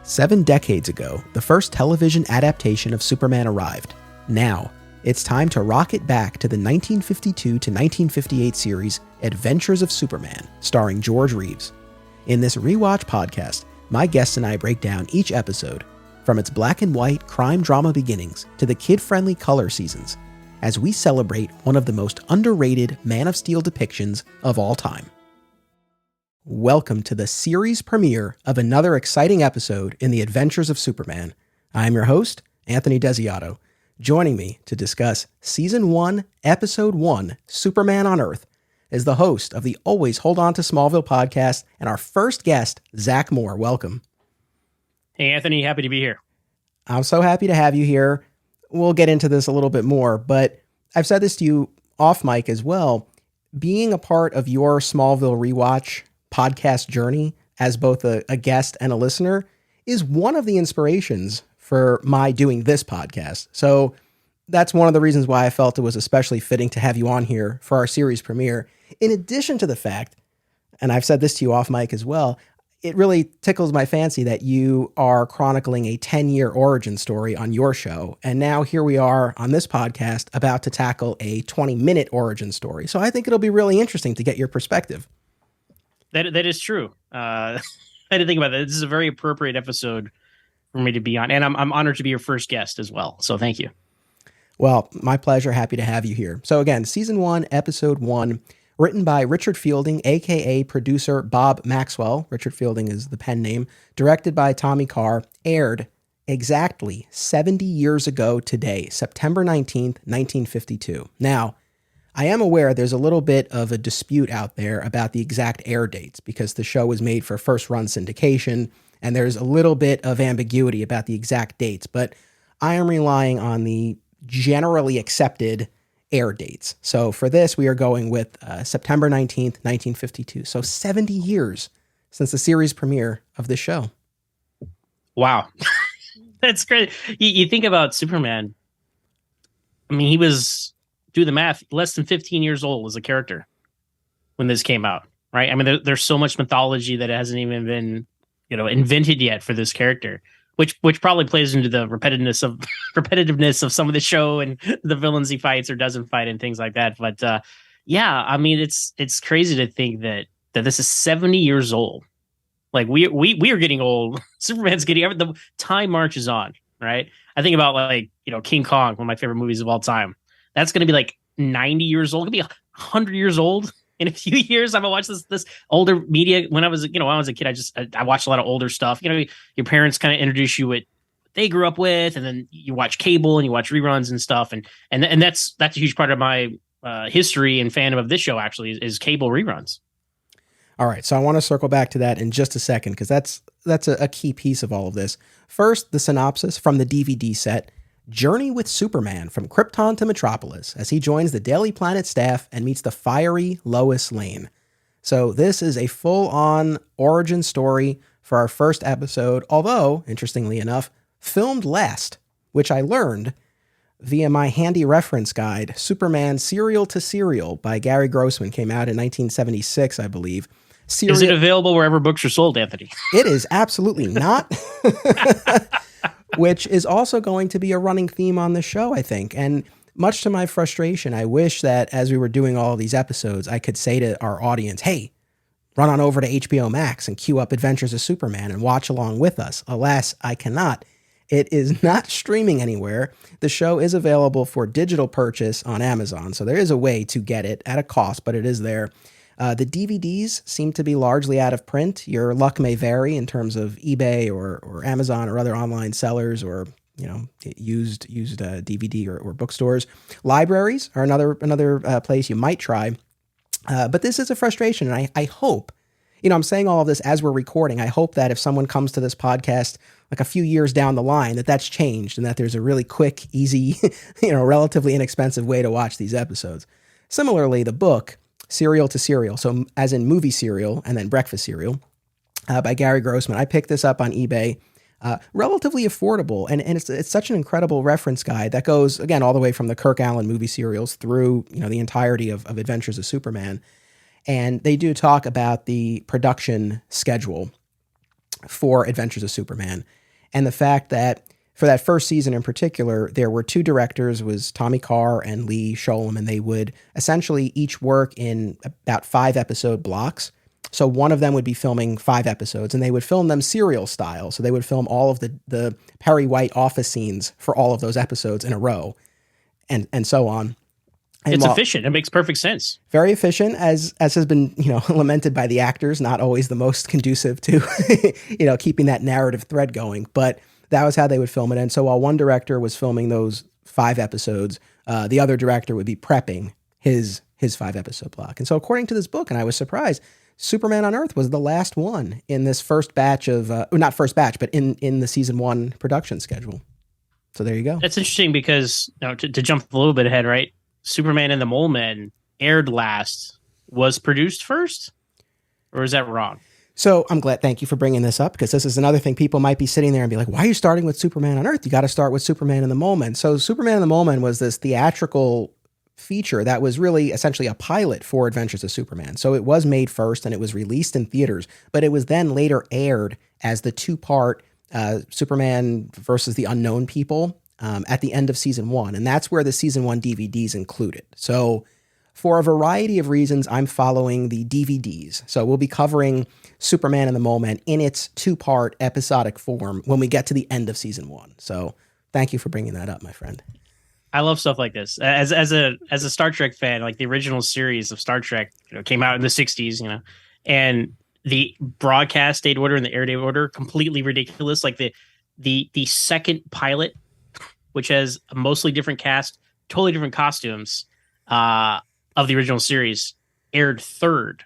7 decades ago, the first television adaptation of Superman arrived. Now, it's time to rocket back to the 1952 to 1958 series Adventures of Superman, starring George Reeves. In this rewatch podcast, my guests and I break down each episode, from its black and white crime drama beginnings to the kid-friendly color seasons, as we celebrate one of the most underrated Man of Steel depictions of all time. Welcome to the series premiere of another exciting episode in the Adventures of Superman. I am your host, Anthony Desiato. Joining me to discuss Season 1, Episode 1, Superman on Earth, is the host of the Always Hold On to Smallville podcast and our first guest, Zach Moore. Welcome. Hey, Anthony. Happy to be here. I'm so happy to have you here. We'll get into this a little bit more, but I've said this to you off mic as well. Being a part of your Smallville rewatch podcast journey as both a guest and a listener is one of the inspirations for my doing this podcast. So that's one of the reasons why I felt it was especially fitting to have you on here for our series premiere. In addition to the fact, and I've said this to you off mic as well, it really tickles my fancy that you are chronicling a 10-year origin story on your show. And now here we are on this podcast about to tackle a 20-minute origin story. So I think it'll be really interesting to get your perspective. That is true. I didn't think about that. This is a very appropriate episode for me to be on. And I'm honored to be your first guest as well. So thank you. Well, my pleasure. Happy to have you here. So again, Season 1, Episode 1, written by Richard Fielding, a.k.a. producer Bob Maxwell. Richard Fielding is the pen name. Directed by Tommy Carr. Aired exactly 70 years ago today, September 19th, 1952. Now, I am aware there's a little bit of a dispute out there about the exact air dates because the show was made for first-run syndication, and there's a little bit of ambiguity about the exact dates, but I am relying on the generally accepted air dates. So for this, we are going with September 19th, 1952. So 70 years since the series premiere of this show. Wow. That's great. You think about Superman. I mean, he was, do the math, less than 15 years old as a character when this came out, right? I mean, there's so much mythology that hasn't even been, invented yet for this character, which probably plays into the repetitiveness of some of the show and the villains he fights or doesn't fight and things like that. But yeah, I mean, it's crazy to think that this is 70 years old. Like we are getting old. Superman's getting the time marches on, right? I think about King Kong, one of my favorite movies of all time. That's going to be like 90 years old. It'll be 100 years old in a few years. I'm gonna watch this older media. When I was a kid, I watched a lot of older stuff. Your parents kind of introduce you what they grew up with, and then you watch cable and you watch reruns and stuff. And that's a huge part of my history and fandom of this show. Actually, is cable reruns. All right, so I want to circle back to that in just a second because that's a key piece of all of this. First, the synopsis from the DVD set. Journey with Superman from Krypton to Metropolis as he joins the Daily Planet staff and meets the fiery Lois Lane. So this is a full-on origin story for our first episode, although, interestingly enough, filmed last, which I learned via my handy reference guide, Superman Serial to Serial by Gary Grossman, came out in 1976, I believe. Is it available wherever books are sold, Anthony? It is absolutely not. Which is also going to be a running theme on the show, I think. And much to my frustration, I wish that as we were doing all of these episodes, I could say to our audience, hey, run on over to HBO Max and queue up Adventures of Superman and watch along with us. Alas, I cannot. It is not streaming anywhere. The show is available for digital purchase on Amazon, so there is a way to get it at a cost, but it is there. The DVDs seem to be largely out of print. Your luck may vary in terms of eBay or Amazon or other online sellers or used DVD or bookstores. Libraries are another place you might try. But this is a frustration, and I hope, I'm saying all of this as we're recording. I hope that if someone comes to this podcast like a few years down the line, that's changed and that there's a really quick, easy, relatively inexpensive way to watch these episodes. Similarly, the book Serial to Serial, so as in movie serial and then breakfast cereal, by Gary Grossman. I picked this up on eBay, relatively affordable, and it's such an incredible reference guide that goes, again, all the way from the Kirk Alyn movie serials through the entirety of Adventures of Superman. And they do talk about the production schedule for Adventures of Superman. And the fact that for that first season in particular, there were two directors, was Tommy Carr and Lee Sholem, and they would essentially each work in about 5-episode blocks. So one of them would be filming 5 episodes, and they would film them serial style. So they would film all of the Perry White office scenes for all of those episodes in a row, and so on. And it's efficient. It makes perfect sense. Very efficient, as has been, lamented by the actors, not always the most conducive to, keeping that narrative thread going. But that was how they would film it. And so while one director was filming those 5 episodes, the other director would be prepping his 5-episode block. And so according to this book, and I was surprised, Superman on Earth was the last one in this first batch of, not first batch, but in the season 1 production schedule. So there you go. That's interesting because, to jump a little bit ahead, right? Superman and the Mole Men aired last, was produced first, or is that wrong? So I'm glad, thank you for bringing this up, because this is another thing people might be sitting there and be like, why are you starting with Superman on Earth? You got to start with Superman and the Mole Men. So Superman and the Mole Men was this theatrical feature that was really essentially a pilot for Adventures of Superman. So it was made first and it was released in theaters, but it was then later aired as the 2-part Superman versus the Unknown People at the end of season 1. And that's where the season 1 DVDs included. So for a variety of reasons, I'm following the DVDs. So we'll be covering Superman and the Mole Men in its 2-part episodic form when we get to the end of season 1. So thank you for bringing that up, my friend. I love stuff like this. As a Star Trek fan, like the original series of Star Trek, came out in the 60s, and the broadcast date order and the air date order, completely ridiculous. Like the second pilot, which has a mostly different cast, totally different costumes, of the original series, aired third,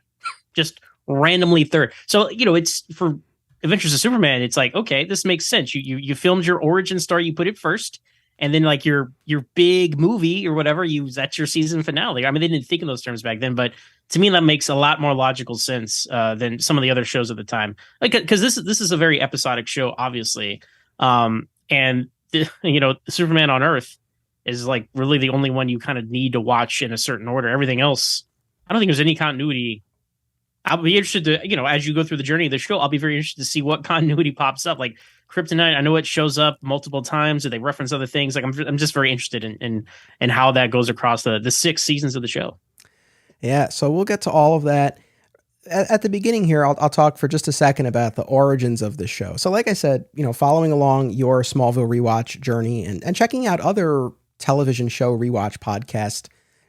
just randomly third. So, it's for Adventures of Superman. It's like, okay, this makes sense. You filmed your origin story, you put it first, and then like your big movie or whatever, that's your season finale. I mean, they didn't think in those terms back then, but to me, that makes a lot more logical sense than some of the other shows at the time. Like, because this is a very episodic show, obviously, and Superman on Earth is like really the only one you kind of need to watch in a certain order. Everything else, I don't think there's any continuity. I'll be interested to, as you go through the journey of the show, I'll be very interested to see what continuity pops up. Like Kryptonite, I know it shows up multiple times. Do they reference other things? Like I'm just very interested in how that goes across the 6 seasons of the show. Yeah, so we'll get to all of that. At the beginning here, I'll talk for just a second about the origins of the show. So like I said, following along your Smallville rewatch journey and checking out other television show rewatch podcasts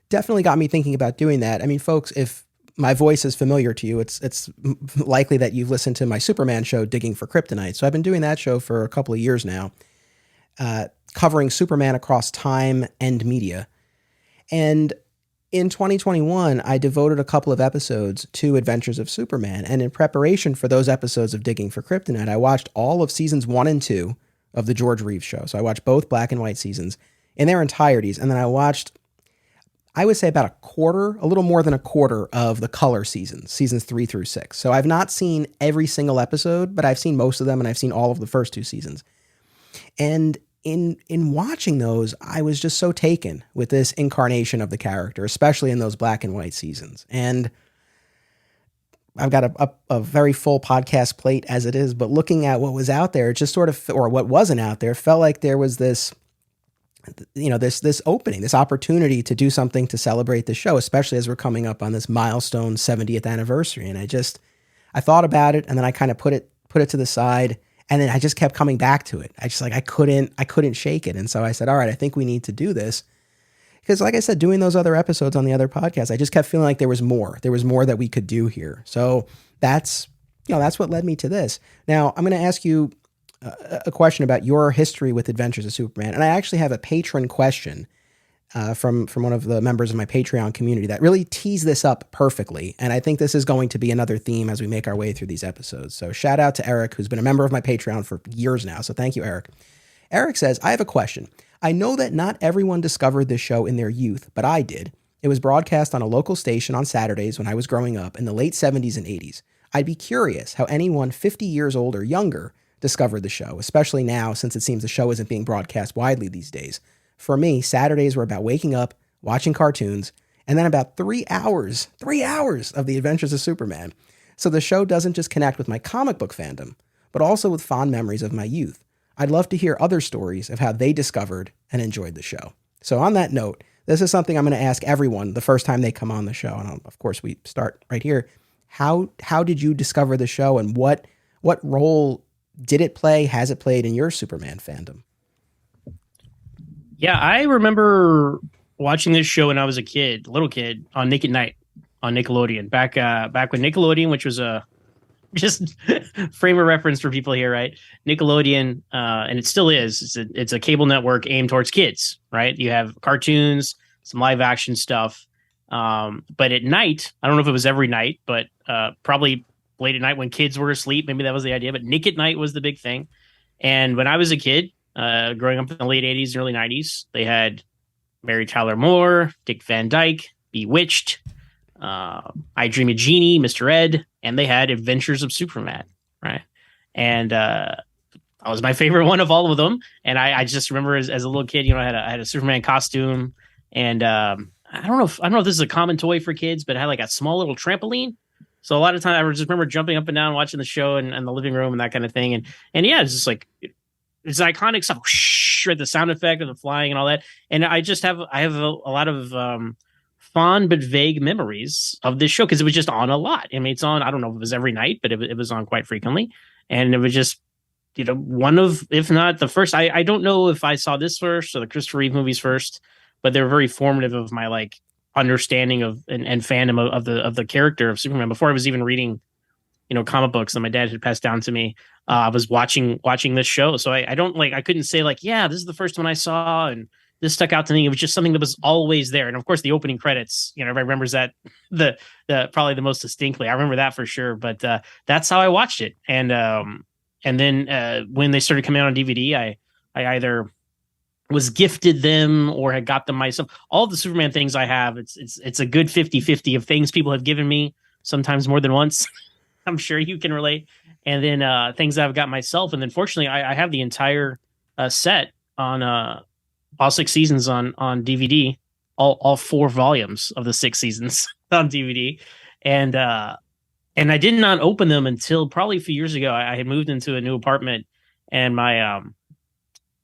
definitely got me thinking about doing that. I mean, folks, if my voice is familiar to you, it's likely that you've listened to my Superman show, Digging for Kryptonite. So I've been doing that show for a couple of years now, covering Superman across time and media. And in 2021, I devoted a couple of episodes to Adventures of Superman. And in preparation for those episodes of Digging for Kryptonite, I watched all of seasons 1 and 2 of the George Reeves show. So I watched both black and white seasons in their entireties. And then I watched, I would say, about a little more than a quarter of the color seasons 3 through 6. So I've not seen every single episode, but I've seen most of them, and I've seen all of the first 2 seasons. And in watching those, I was just so taken with this incarnation of the character, especially in those black and white seasons. And I've got a very full podcast plate as it is, but looking at what was out there, it just sort of, or what wasn't out there, felt like there was this, this opening, this opportunity to do something to celebrate the show, especially as we're coming up on this milestone 70th anniversary. And I thought about it, and then I kind of put it to the side. And then I just kept coming back to it. I couldn't shake it. And so I said, all right, I think we need to do this. Because like I said, doing those other episodes on the other podcasts, I just kept feeling like there was more. There was more that we could do here. So that's what led me to this. Now, I'm going to ask you a question about your history with Adventures of Superman. And I actually have a patron question from one of the members of my Patreon community that really tees this up perfectly. And I think this is going to be another theme as we make our way through these episodes. So shout out to Eric, who's been a member of my Patreon for years now. So thank you, Eric. Eric says, I have a question. I know that not everyone discovered this show in their youth, but I did. It was broadcast on a local station on Saturdays when I was growing up in the late 70s and 80s. I'd be curious how anyone 50 years old or younger discovered the show, especially now since it seems the show isn't being broadcast widely these days. For me, Saturdays were about waking up, watching cartoons, and then about 3 hours of the Adventures of Superman. So the show doesn't just connect with my comic book fandom, but also with fond memories of my youth. I'd love to hear other stories of how they discovered and enjoyed the show. So on that note, this is something I'm going to ask everyone the first time they come on the show. And of course, we start right here. How did you discover the show, and what role did it play, has it played in your Superman fandom? Yeah, I remember watching this show when I was a little kid, on Nick at Night on Nickelodeon. Back when Nickelodeon, which was a just frame of reference for people here, right? Nickelodeon, and it still is. It's a cable network aimed towards kids, right? You have cartoons, some live action stuff, but at night, I don't know if it was every night, but probably late at night when kids were asleep, maybe that was the idea. But Nick at Night was the big thing. And when I was a kid, growing up in the late '80s, early '90s, they had Mary Tyler Moore, Dick Van Dyke, Bewitched, I Dream of Jeannie, Mr. Ed, and they had Adventures of Superman, right? And that was my favorite one of all of them. And I just remember as a little kid, I had a Superman costume, and I don't know if this is a common toy for kids, but I had like a small little trampoline. So a lot of times I just remember jumping up and down, watching the show and the living room and that kind of thing. And yeah, it's just like, it's iconic stuff. Right, the sound effect of the flying and all that. And I have a lot of fond but vague memories of this show because it was just on a lot. I mean, it's on, I don't know if it was every night, but it was on quite frequently. And it was just, one of, if not the first, I don't know if I saw this first or the Christopher Reeve movies first, but they were very formative of my like understanding of and fandom of the character of Superman before I was even reading, comic books that my dad had passed down to me. I was watching this show. So I don't like, I couldn't say like, yeah, this is the first one I saw and this stuck out to me. It was just something that was always there. And of course the opening credits, everybody remembers that the probably the most distinctly. I remember that for sure, but that's how I watched it. And then when they started coming out on DVD, I either was gifted them or had got them myself. All the Superman things I have, it's a good 50-50 of things people have given me, sometimes more than once. I'm sure you can relate. And then things I've got myself. And then fortunately, I have the entire set on all 6 seasons on DVD, all 4 volumes of the 6 seasons on DVD. And I did not open them until probably a few years ago. I had moved into a new apartment and my,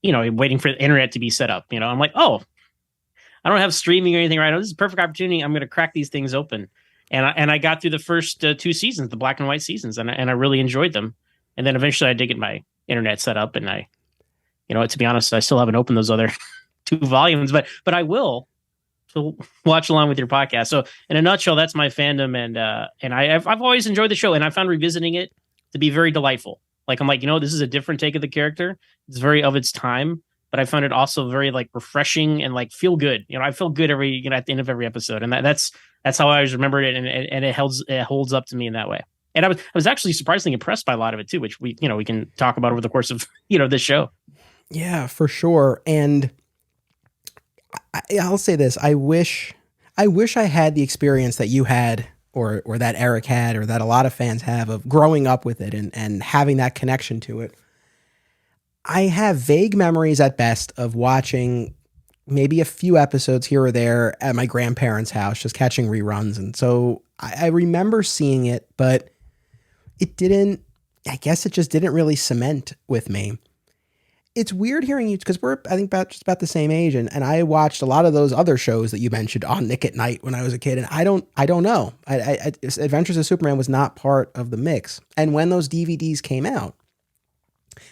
waiting for the internet to be set up. I'm like, oh, I don't have streaming or anything right now. This is a perfect opportunity. I'm going to crack these things open. And I got through the first 2 seasons, the black and white seasons, and I really enjoyed them. And then eventually I did get my internet set up, and I, to be honest, I still haven't opened those other 2 volumes, but I will to watch along with your podcast. So in a nutshell, that's my fandom, and I've always enjoyed the show, and I found revisiting it to be very delightful. Like I'm like, this is a different take of the character. It's very of its time, but I found it also very like refreshing and like feel good. I feel good every at the end of every episode, and that's how I always remembered it, and it holds up to me in that way. And I was actually surprisingly impressed by a lot of it too, which we can talk about over the course of this show. Yeah, for sure. And I'll say this: I wish I had the experience that you had, or that Eric had, or that a lot of fans have of growing up with it and having that connection to it. I have vague memories at best of watching maybe a few episodes here or there at my grandparents' house, just catching reruns. And so I remember seeing it, but I guess it just didn't really cement with me. It's weird hearing you, because we're, I think, just about the same age. And I watched a lot of those other shows that you mentioned on Nick at Night when I was a kid. And I don't know. Adventures of Superman was not part of the mix. And when those DVDs came out,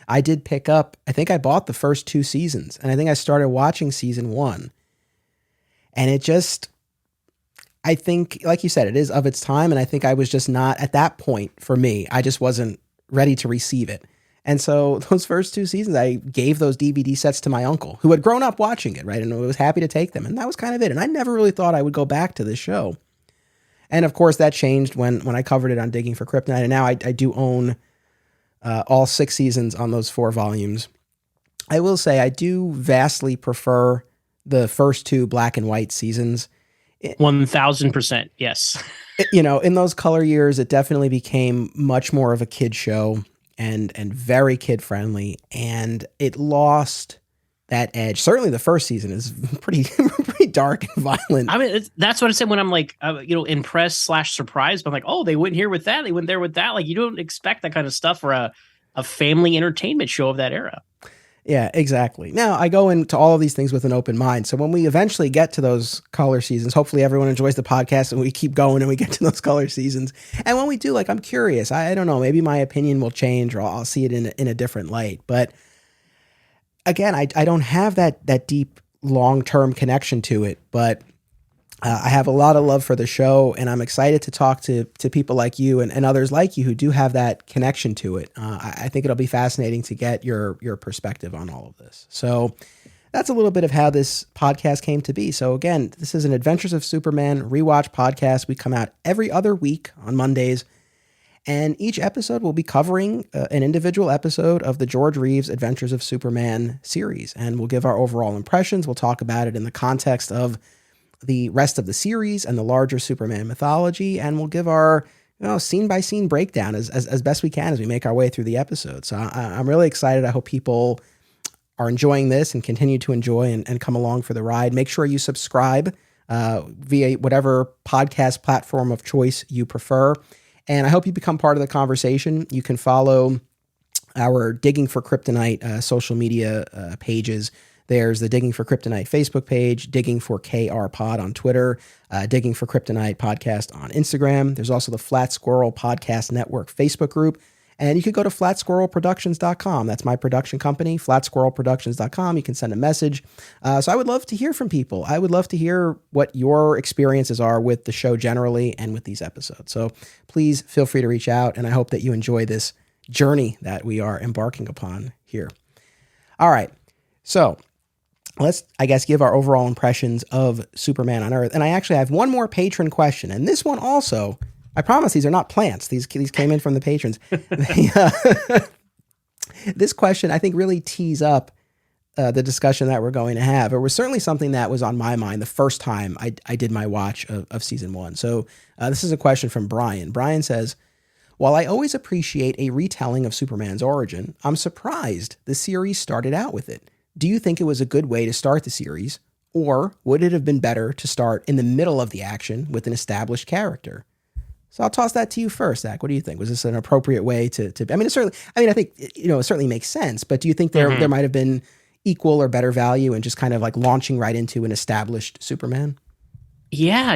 I did pick up, I think I bought the first 2 seasons, and I think I started watching season 1. And it just, I think, like you said, it is of its time. And I think I was just not at that point for me. I just wasn't ready to receive it. And so those first 2 seasons, I gave those DVD sets to my uncle, who had grown up watching it, right? And was happy to take them. And that was kind of it. And I never really thought I would go back to this show. And of course that changed when I covered it on Digging for Krypton. And now I do own all 6 seasons on those 4 volumes. I will say I do vastly prefer the first 2 black and white seasons. 1000%. Yes. In those color years, it definitely became much more of a kid show and very kid friendly. And it lost that edge. Certainly the first season is pretty dark and violent. I mean, that's what I said when I'm like, impressed / surprised. But I'm like, oh, they went here with that. They went there with that. Like, you don't expect that kind of stuff for a a family entertainment show of that era. Yeah, exactly. Now, I go into all of these things with an open mind. So when we eventually get to those color seasons, hopefully everyone enjoys the podcast and we keep going and we get to those color seasons. And when we do, like, I'm curious. I don't know, maybe my opinion will change or I'll see it in a different light. But again, I don't have that deep long-term connection to it, but I have a lot of love for the show, and I'm excited to talk to people like you and others like you who do have that connection to it. I think it'll be fascinating to get your perspective on all of this. So that's a little bit of how this podcast came to be. So again, this is an Adventures of Superman rewatch podcast. We come out every other week on Mondays, and each episode will be covering an individual episode of the George Reeves Adventures of Superman series, and we'll give our overall impressions. We'll talk about it in the context of the rest of the series and the larger Superman mythology, and we'll give our scene by scene breakdown as best we can as we make our way through the episode. So I'm really excited. I hope people are enjoying this and continue to enjoy and come along for the ride. Make sure you subscribe via whatever podcast platform of choice you prefer, and I hope you become part of the conversation. You can follow our Digging for Kryptonite social media pages. There's the Digging for Kryptonite Facebook page, Digging for KR Pod on Twitter, Digging for Kryptonite Podcast on Instagram. There's also the Flat Squirrel Podcast Network Facebook group. And you could go to flatsquirrelproductions.com. That's my production company, flatsquirrelproductions.com. You can send a message. So I would love to hear from people. I would love to hear what your experiences are with the show generally and with these episodes. So please feel free to reach out, and I hope that you enjoy this journey that we are embarking upon here. All right. So let's, I guess, give our overall impressions of Superman on Earth. And I actually have one more patron question. And this one also, I promise these are not plants. These came in from the patrons. This question, I think, really tees up the discussion that we're going to have. It was certainly something that was on my mind the first time I did my watch of season 1. So this is a question from Brian. Brian says, while I always appreciate a retelling of Superman's origin, I'm surprised the series started out with it. Do you think it was a good way to start the series, or would it have been better to start in the middle of the action with an established character? So I'll toss that to you first, Zach. What do you think? Was this an appropriate way to I mean, I think, it certainly makes sense, but do you think there might have been equal or better value in just kind of like launching right into an established Superman? Yeah,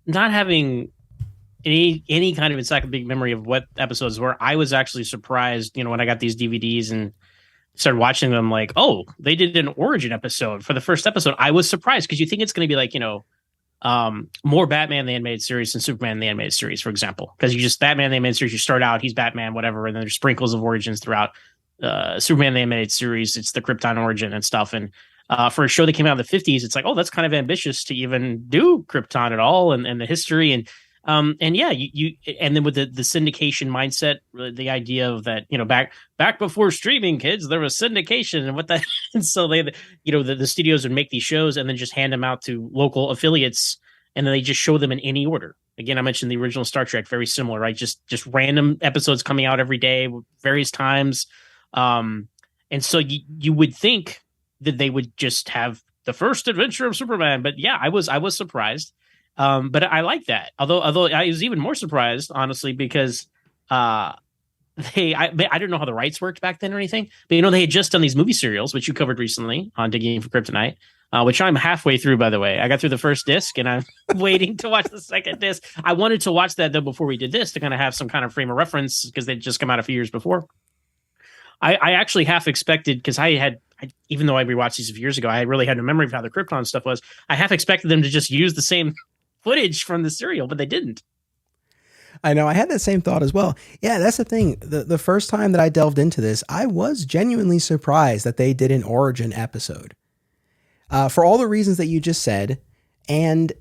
not having any kind of encyclopedic memory of what episodes were, I was actually surprised, when I got these DVDs and started watching them, like, oh, they did an origin episode for the first episode. I was surprised because you think it's going to be like, more Batman the animated series than Superman the animated series, for example, because Batman the animated series, you start out, he's Batman, whatever, and then there's sprinkles of origins throughout. Superman the animated series, it's the Krypton origin and stuff. And for a show that came out in the 50s, it's like, oh, that's kind of ambitious to even do Krypton at all and the history. And yeah, you and then with the syndication mindset, the idea of that, back before streaming, kids, there was syndication and what that. And so the studios would make these shows and then just hand them out to local affiliates, and then they just show them in any order. Again, I mentioned the original Star Trek, very similar, right? Just random episodes coming out every day, various times. And so you would think that they would just have the first adventure of Superman, but yeah, I was surprised. But I like that. Although I was even more surprised, honestly, because I don't know how the rights worked back then or anything, but they had just done these movie serials, which you covered recently on Digging for Kryptonite, which I'm halfway through, by the way. I got through the first disc and I'm waiting to watch the second disc. I wanted to watch that though before we did this to kind of have some kind of frame of reference because they'd just come out a few years before. I actually half expected, because even though I rewatched these a few years ago, I really had no memory of how the Krypton stuff was. I half expected them to just use the same footage from the serial, but they didn't. I know. I had that same thought as well. Yeah, that's the thing. The first time that I delved into this, I was genuinely surprised that they did an origin episode. For all the reasons that you just said, and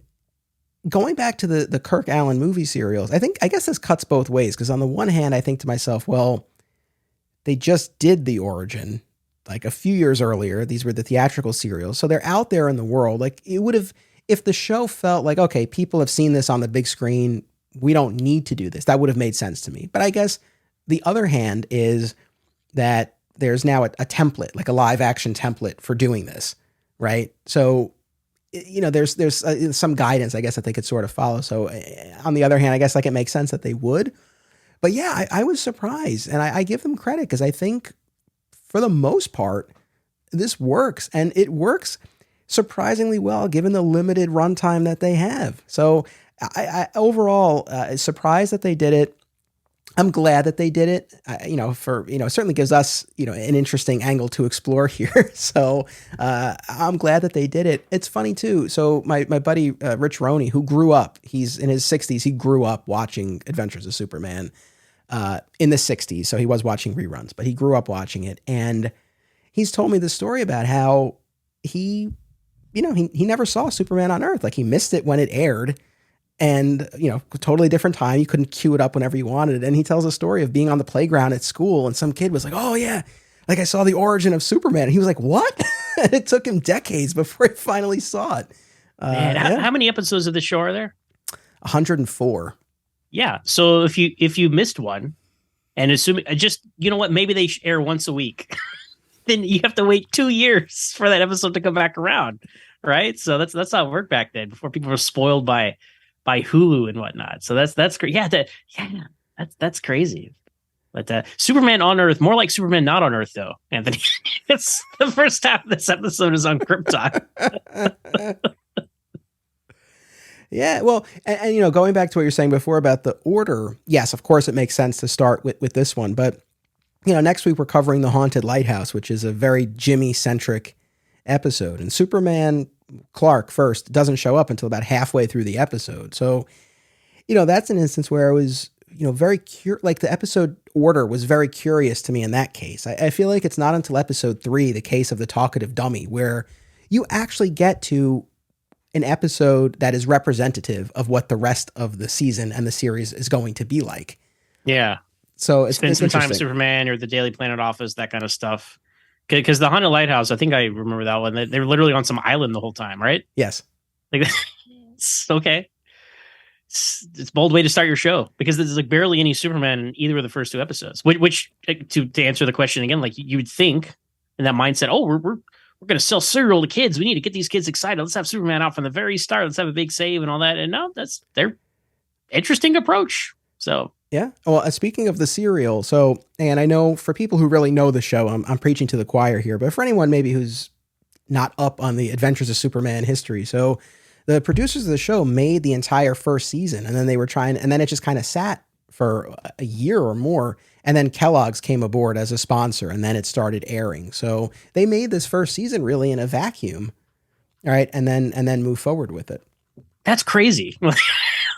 going back to the Kirk Allen movie serials, I guess this cuts both ways, because on the one hand, I think to myself, well, they just did the origin like a few years earlier. These were the theatrical serials. So they're out there in the world. Like, it would have, if the show felt like, okay, people have seen this on the big screen, we don't need to do this, that would have made sense to me. But I guess the other hand is that there's now a template, like a live action template for doing this, right? So, there's some guidance, I guess, that they could sort of follow. So on the other hand, I guess like it makes sense that they would. But yeah, I was surprised, and I give them credit because I think for the most part this works, and it works surprisingly well given the limited runtime that they have. So I overall surprised that they did it. I'm glad that they did it. It certainly gives us, an interesting angle to explore here. So I'm glad that they did it. It's funny too. So my buddy Rich Roney, who grew up, he's in his 60s. He grew up watching Adventures of Superman in the 60s. So he was watching reruns, but he grew up watching it, and he's told me the story about how he never saw Superman on Earth. Like, he missed it when it aired, and, totally different time. You couldn't cue it up whenever you wanted. And he tells a story of being on the playground at school, and some kid was like, "Oh yeah, like I saw the origin of Superman." And he was like, "What?" And it took him decades before he finally saw it. Man, how many episodes of the show are there? 104. Yeah. So if you missed one, and assuming just, maybe they air once a week, then you have to wait 2 years for that episode to come back around, right? So that's how it worked back then, before people were spoiled by Hulu and whatnot. So that's great. Yeah, that's crazy. But Superman on Earth, more like Superman not on Earth, though, Anthony. It's the first half of this episode is on Krypton. Yeah, well, and going back to what you're saying before about the order, yes, of course, it makes sense to start with this one. But next week we're covering The Haunted Lighthouse, which is a very Jimmy-centric episode. And Superman Clark first doesn't show up until about halfway through the episode. So, that's an instance where I was, very like the episode order was very curious to me in that case. I feel like it's not until episode 3, the case of the talkative dummy, where you actually get to an episode that is representative of what the rest of the season and the series is going to be like. Yeah. So it's spend some time with Superman or the Daily Planet office, that kind of stuff. Because the Haunted Lighthouse, I think I remember that one. They were literally on some island the whole time, right? Yes. Like, it's okay. It's a bold way to start your show, because there's like barely any Superman in either of the first 2 episodes. Which to answer the question again, like you would think in that mindset, oh, we're going to sell cereal to kids. We need to get these kids excited. Let's have Superman out from the very start. Let's have a big save and all that. And no, that's their interesting approach. So. Yeah. Well, speaking of the cereal, and I know for people who really know the show, I'm preaching to the choir here, but for anyone maybe who's not up on the Adventures of Superman history. So the producers of the show made the entire first season, and then and then it just kind of sat for a year or more. And then Kellogg's came aboard as a sponsor, and then it started airing. So they made this first season really in a vacuum. All right. And then move forward with it. That's crazy.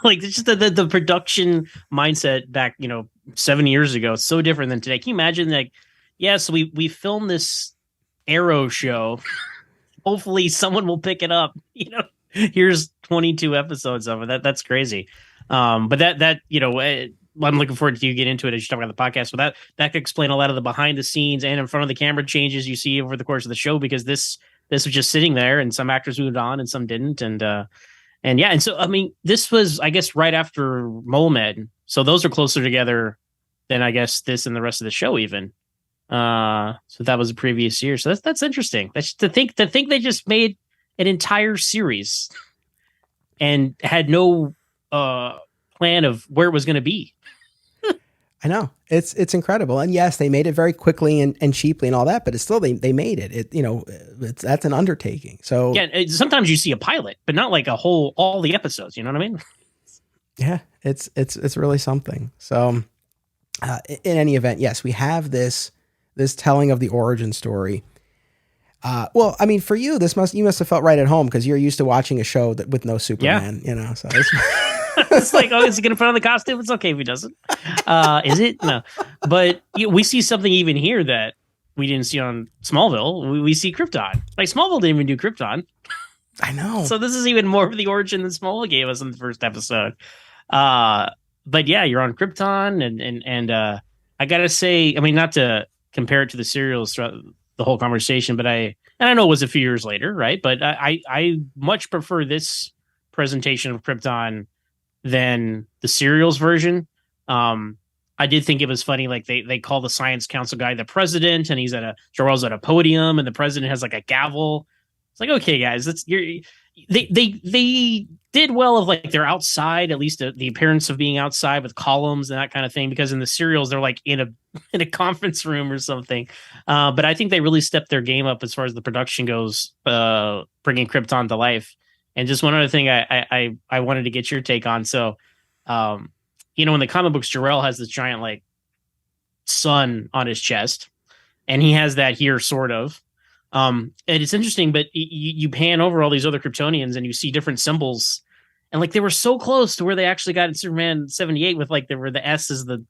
Like, just the production mindset back, 7 years ago, it's so different than today. Can you imagine, like, so we filmed this Arrow show. Hopefully someone will pick it up. Here's 22 episodes of it. That's crazy. But that I'm looking forward to you get into it as you talk about the podcast. But that could explain a lot of the behind the scenes and in front of the camera changes you see over the course of the show, because this was just sitting there, and some actors moved on and some didn't. And so, I mean, this was, I guess, right after MoleMed. So those are closer together than, I guess, this and the rest of the show even. So that was a previous year. So that's interesting. That's to think they just made an entire series and had no plan of where it was going to be. I know, it's incredible. And yes, they made it very quickly and cheaply and all that, but it's still, they made it. That's an undertaking. So yeah, sometimes you see a pilot, but not like all the episodes. You know what I mean? Yeah, it's really something. So in any event, yes, we have this telling of the origin story. Well, I mean, for you, you must have felt right at home, because you're used to watching a show with no Superman. Yeah. So it's like, oh, is he going to put on the costume? It's okay if he doesn't. Is it? No. But we see something even here that we didn't see on Smallville. We see Krypton. Like, Smallville didn't even do Krypton. I know. So this is even more of the origin than Smallville gave us in the first episode. But yeah, you're on Krypton, and I gotta say, I mean, not to compare it to the serials throughout the whole conversation, but I know it was a few years later, right? But I much prefer this presentation of Krypton than the serials version. I did think it was funny, like they call the science council guy the president, and Charles at a podium, and the president has like a gavel. It's like, okay, guys, they did well of like they're outside, at least the appearance of being outside with columns and that kind of thing, because in the serials they're like in a in a conference room or something. But I think they really stepped their game up as far as the production goes, bringing Krypton to life. And just one other thing I wanted to get your take on. So, in the comic books, Jor-El has this giant like sun on his chest, and he has that here sort of. And it's interesting, but you pan over all these other Kryptonians and you see different symbols, and like they were so close to where they actually got in Superman 78 with like where the S is the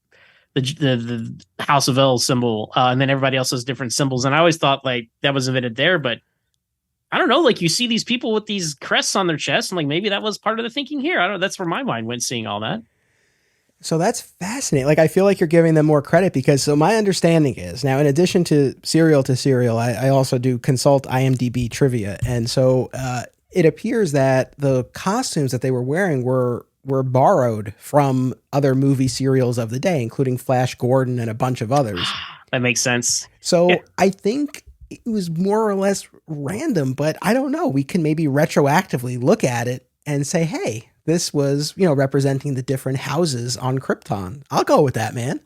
House of L symbol, and then everybody else has different symbols. And I always thought like that was invented there, but I don't know. Like you see these people with these crests on their chest, and like maybe that was part of the thinking here. I don't know. That's where my mind went seeing all that. So that's fascinating. Like, I feel like you're giving them more credit because, so my understanding is now, in addition to serial, I also do consult IMDb trivia. And so it appears that the costumes that they were wearing were borrowed from other movie serials of the day, including Flash Gordon and a bunch of others. That makes sense. So yeah. I think it was more or less random, but I don't know. We can maybe retroactively look at it and say, hey, this was, representing the different houses on Krypton. I'll go with that, man.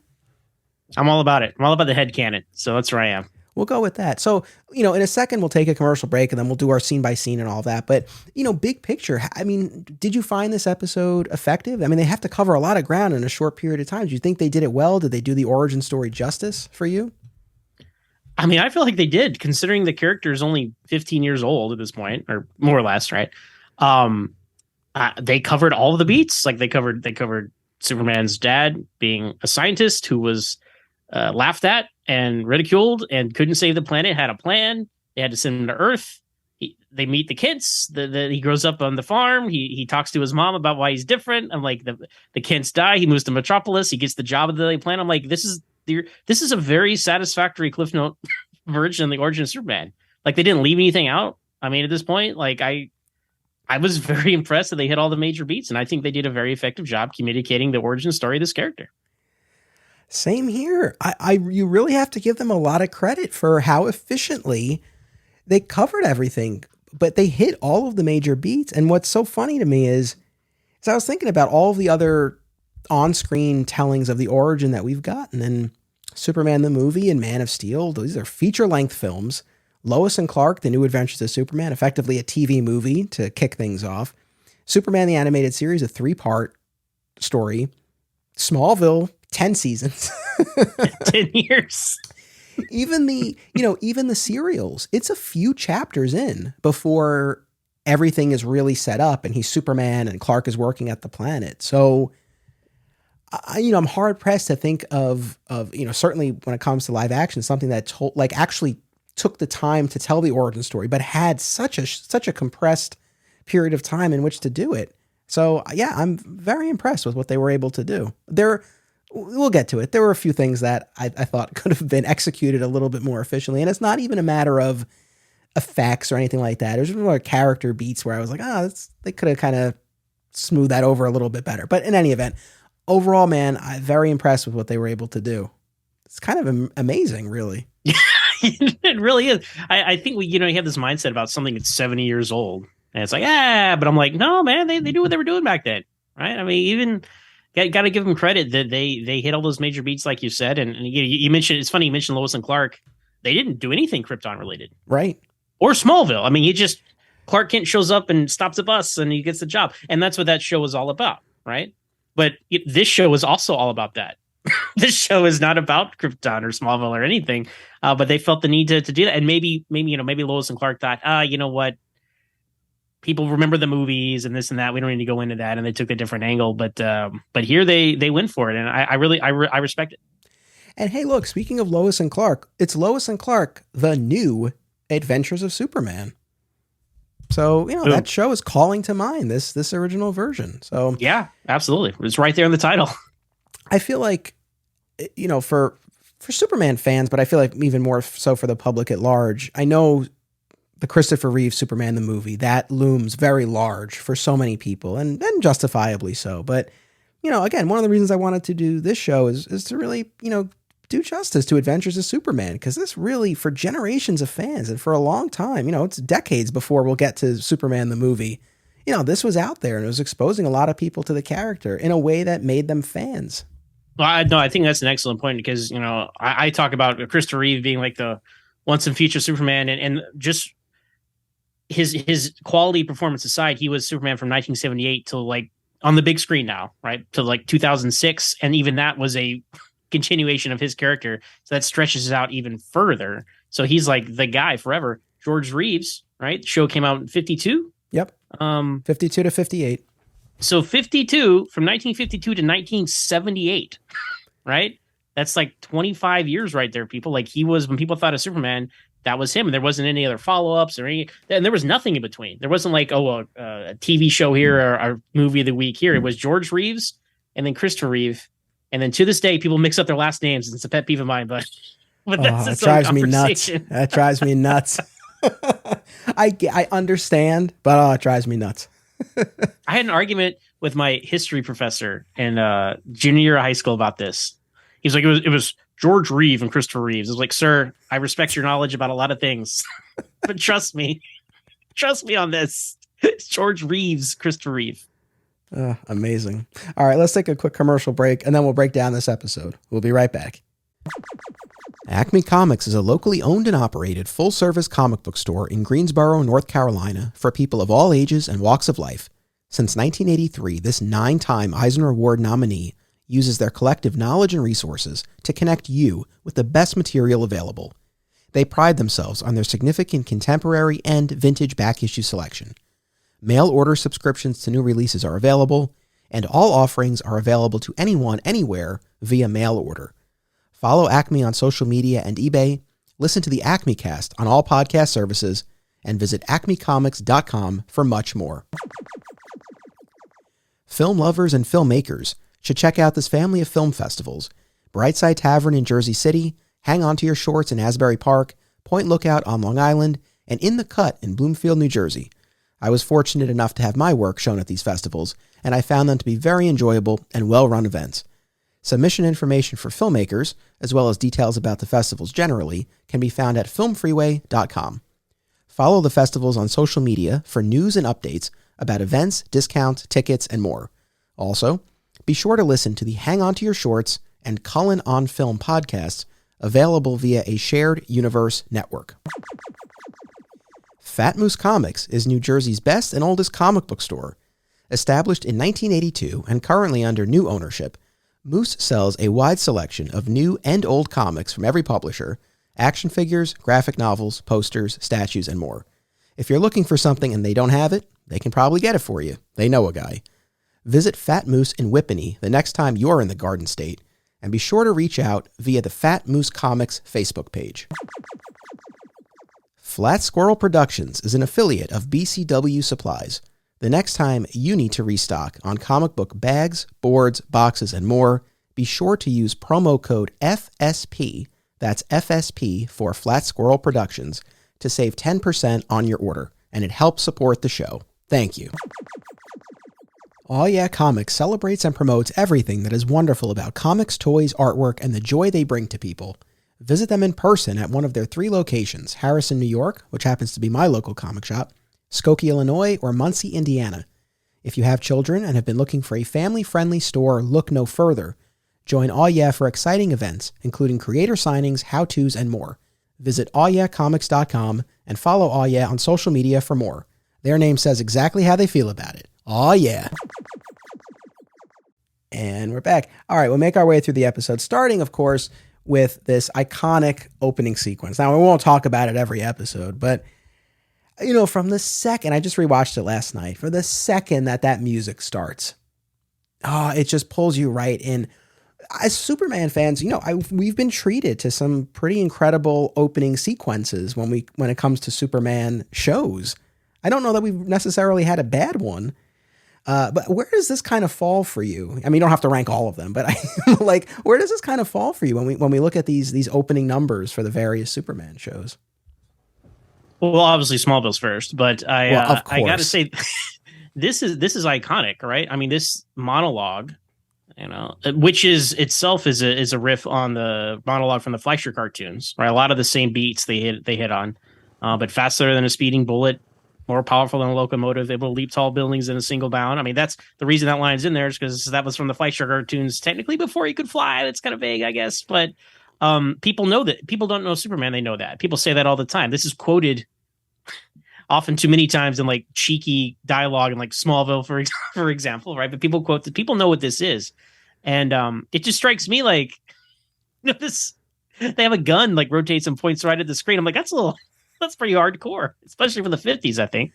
I'm all about it. I'm all about the headcanon. So that's where I am. We'll go with that. So, in a second, we'll take a commercial break and then we'll do our scene by scene and all that. But, big picture, I mean, did you find this episode effective? I mean, they have to cover a lot of ground in a short period of time. Do you think they did it well? Did they do the origin story justice for you? I mean, I feel like they did, considering the character is only 15 years old at this point, or more or less, right? They covered all of the beats. Like they covered Superman's dad being a scientist who was laughed at and ridiculed and couldn't save the planet, had a plan. They had to send him to Earth. They meet the kids. He grows up on the farm. He talks to his mom about why he's different. I'm like, the kids die. He moves to Metropolis. He gets the job of the planet. I'm like, this is a very satisfactory Cliff Note version of the origin of Superman. Like they didn't leave anything out. I mean, at this point, like I was very impressed that they hit all the major beats, and I think they did a very effective job communicating the origin story of this character. Same here. You really have to give them a lot of credit for how efficiently they covered everything, but they hit all of the major beats. And what's so funny to me is I was thinking about all of the other on-screen tellings of the origin that we've gotten. And Superman the movie and Man of Steel, these are feature-length films. Lois and Clark, The New Adventures of Superman, effectively a TV movie to kick things off. Superman the Animated Series, a 3-part story. Smallville, 10 seasons. 10 years. Even the serials, it's a few chapters in before everything is really set up and he's Superman and Clark is working at the planet. So, I'm hard pressed to think of certainly when it comes to live action, something that actually took the time to tell the origin story, but had such a compressed period of time in which to do it. So yeah, I'm very impressed with what they were able to do. We'll get to it. There were a few things that I thought could have been executed a little bit more efficiently. And it's not even a matter of effects or anything like that. There's more character beats where I was like, they could have kind of smoothed that over a little bit better. But in any event, overall, man, I'm very impressed with what they were able to do. It's kind of amazing, really. It really is. I think you have this mindset about something that's 70 years old, and it's like, but I'm like, no, man, they knew what they were doing back then, right? I mean, even got to give them credit that they hit all those major beats, like you said, and you mentioned, it's funny you mentioned Lois and Clark. They didn't do anything Krypton related, right? Or Smallville. I mean, Clark Kent shows up and stops a bus and he gets the job, and that's what that show was all about, right? But this show is also all about that. This show is not about Krypton or Smallville or anything, but they felt the need to do that. And maybe Lois and Clark thought, you know what? People remember the movies and this and that. We don't need to go into that. And they took a different angle. But here they went for it. And I really respect it. And hey, look, speaking of Lois and Clark, it's Lois and Clark, The New Adventures of Superman. So, that show is calling to mind this original version. So yeah, absolutely. It's right there in the title. I feel like, for Superman fans, but I feel like even more so for the public at large, I know the Christopher Reeves Superman the movie, that looms very large for so many people, and justifiably so. But, again, one of the reasons I wanted to do this show is to really, do justice to Adventures of Superman, because this really, for generations of fans and for a long time, it's decades before we'll get to Superman the movie, this was out there and it was exposing a lot of people to the character in a way that made them fans. Well, I think that's an excellent point because, I talk about Christopher Reeve being like the once and future Superman and just his quality performance aside, he was Superman from 1978 till like on the big screen now, right? To like 2006. And even that was a continuation of his character. So that stretches it out even further. So he's like the guy forever. George Reeves, right? The show came out in 52. Yep. 52 to 58. So 52 from 1952 to 1978, right? That's like 25 years right there, people. Like he was, when people thought of Superman, that was him. And there wasn't any other follow-ups or any, and there was nothing in between. There wasn't like, a TV show here or a movie of the week here. It was George Reeves and then Christopher Reeve. And then to this day, people mix up their last names. It's a pet peeve of mine, but that's it drives me nuts. That drives me nuts. I understand, but it drives me nuts. I had an argument with my history professor in junior year of high school about this. He's like, it was George Reeve and Christopher Reeves. I was like, sir, I respect your knowledge about a lot of things, but trust me on this. It's George Reeves, Christopher Reeve. Amazing. All right, let's take a quick commercial break, and then we'll break down this episode. We'll be right back. Acme Comics is a locally owned and operated full-service comic book store in Greensboro, North Carolina, for people of all ages and walks of life. Since 1983, this 9-time Eisner Award nominee uses their collective knowledge and resources to connect you with the best material available. They pride themselves on their significant contemporary and vintage back issue selection. Mail order subscriptions to new releases are available, and all offerings are available to anyone, anywhere, via mail order. Follow Acme on social media and eBay, listen to the Acme Cast on all podcast services, and visit acmecomics.com for much more. Film lovers and filmmakers should check out this family of film festivals: Brightside Tavern in Jersey City, Hang On to Your Shorts in Asbury Park, Point Lookout on Long Island, and In the Cut in Bloomfield, New Jersey. I was fortunate enough to have my work shown at these festivals, and I found them to be very enjoyable and well-run events. Submission information for filmmakers, as well as details about the festivals generally, can be found at filmfreeway.com. Follow the festivals on social media for news and updates about events, discounts, tickets, and more. Also, be sure to listen to the Hang On to Your Shorts and Cullen on Film podcasts, available via a shared universe network. Fat Moose Comics is New Jersey's best and oldest comic book store. Established in 1982 and currently under new ownership, Moose sells a wide selection of new and old comics from every publisher, action figures, graphic novels, posters, statues, and more. If you're looking for something and they don't have it, they can probably get it for you. They know a guy. Visit Fat Moose in Whippany the next time you're in the Garden State, and be sure to reach out via the Fat Moose Comics Facebook page. Flat Squirrel Productions is an affiliate of BCW Supplies. The next time you need to restock on comic book bags, boards, boxes, and more, be sure to use promo code FSP, that's FSP for Flat Squirrel Productions, to save 10% on your order, and it helps support the show. Thank you. Aw Yeah Comics celebrates and promotes everything that is wonderful about comics, toys, artwork, and the joy they bring to people. Visit them in person at one of their 3 locations: Harrison, New York, which happens to be my local comic shop, Skokie, Illinois, or Muncie, Indiana. If you have children and have been looking for a family-friendly store, look no further. Join Aw Yeah for exciting events, including creator signings, how-tos, and more. Visit awyeahcomics.com and follow Aw Yeah on social media for more. Their name says exactly how they feel about it. Aw Yeah. And we're back. All right, we'll make our way through the episode, starting, of course, with this iconic opening sequence. Now, we won't talk about it every episode, but from the second, I just rewatched it last night, for the second that music starts, it just pulls you right in. As Superman fans, we've been treated to some pretty incredible opening sequences when it comes to Superman shows. I don't know that we've necessarily had a bad one, but where does this kind of fall for you? I mean, you don't have to rank all of them, but where does this kind of fall for you when we look at these opening numbers for the various Superman shows? Well, obviously Smallville's first, but I got to say, this is iconic, right? I mean, this monologue which is itself is a riff on the monologue from the Fleischer cartoons, right? A lot of the same beats they hit on, but faster than a speeding bullet, more powerful than a locomotive, able to leap tall buildings in a single bound. I mean, that's the reason that line's in there, is because that was from the Fleischer cartoons, technically before he could fly. That's kind of vague, I guess, but people know that. People don't know Superman. They know that. People say that all the time. This is quoted often too many times in like cheeky dialogue in like Smallville, for example, right? But people quote that. People know what this is, and it just strikes me like, this. They have a gun like rotates and points right at the screen. I'm like, that's pretty hardcore, especially for the 50s. I think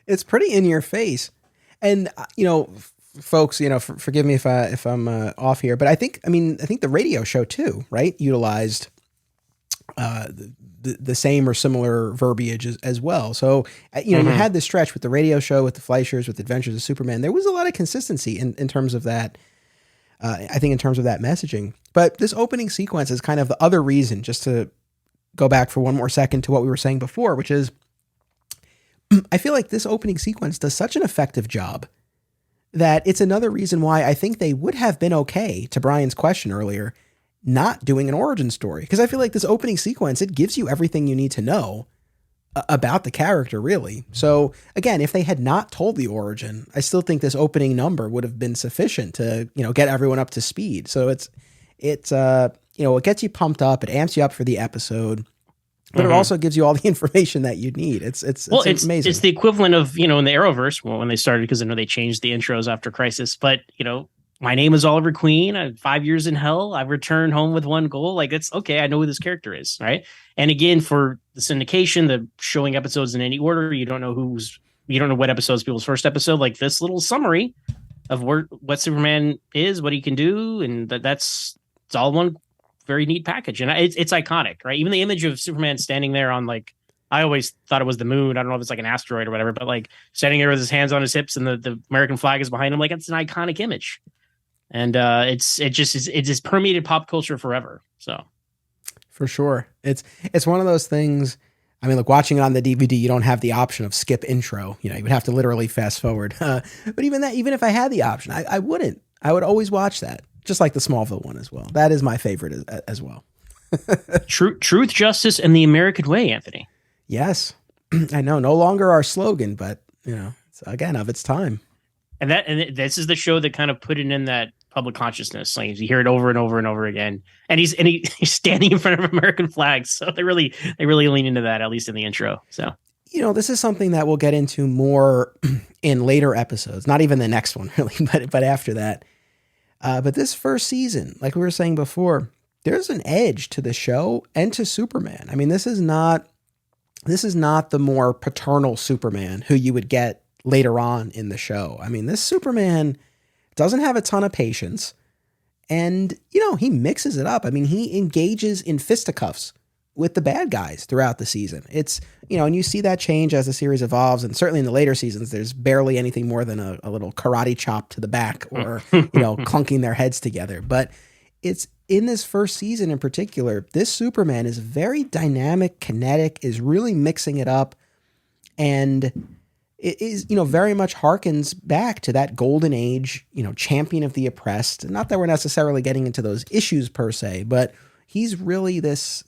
it's pretty in your face, and folks, forgive me if I'm off here, but I think the radio show too, right, utilized the same or similar verbiage as well. So, you had this stretch with the radio show, with the Fleischers, with Adventures of Superman. There was a lot of consistency in terms of that. I think in terms of that messaging. But this opening sequence is kind of the other reason, just to go back for one more second to what we were saying before, which is I feel like this opening sequence does such an effective job that it's another reason why I think they would have been okay, to Brian's question earlier, not doing an origin story. Because I feel like this opening sequence, it gives you everything you need to know about the character, really. So again, if they had not told the origin, I still think this opening number would have been sufficient to, get everyone up to speed. So it gets you pumped up, it amps you up for the episode, but it also gives you all the information that you need. It's amazing. It's the equivalent of, in the Arrowverse, when they started, because I know they changed the intros after Crisis, but my name is Oliver Queen. I'm 5 years in hell. I've returned home with one goal. Like, it's okay. I know who this character is, right? And again, for the syndication, the showing episodes in any order, you don't know what episode's people's first episode. Like, this little summary of what Superman is, what he can do, and it's all one very neat package. And it's iconic, right? Even the image of Superman standing there on, like, I always thought it was the moon. I don't know if it's like an asteroid or whatever, but like standing there with his hands on his hips and the American flag is behind him. Like, it's an iconic image. And it just permeated pop culture forever. So, for sure, it's one of those things. I mean, look, watching it on the DVD, you don't have the option of skip intro. You would have to literally fast forward. But even if I had the option, I wouldn't. I would always watch that, just like the Smallville one as well. That is my favorite as well. Truth, justice, and the American way, Anthony. Yes, I know. No longer our slogan, but it's, again, of its time. And this is the show that kind of put it in that public consciousness. Like, you hear it over and over and over again, and he's standing in front of American flags. So they really lean into that, at least in the intro. So, this is something that we'll get into more in later episodes, not even the next one really, but after that. But this first season, like we were saying before, there's an edge to the show and to Superman. I mean, this is not the more paternal Superman who you would get later on in the show. I mean, this Superman doesn't have a ton of patience, and, he mixes it up. I mean, he engages in fisticuffs with the bad guys throughout the season. It's, and you see that change as the series evolves, and certainly in the later seasons, there's barely anything more than a little karate chop to the back or, clunking their heads together. But it's in this first season in particular, this Superman is very dynamic, kinetic, is really mixing it up, and it is, very much harkens back to that golden age, champion of the oppressed. Not that we're necessarily getting into those issues per se, but he's really this,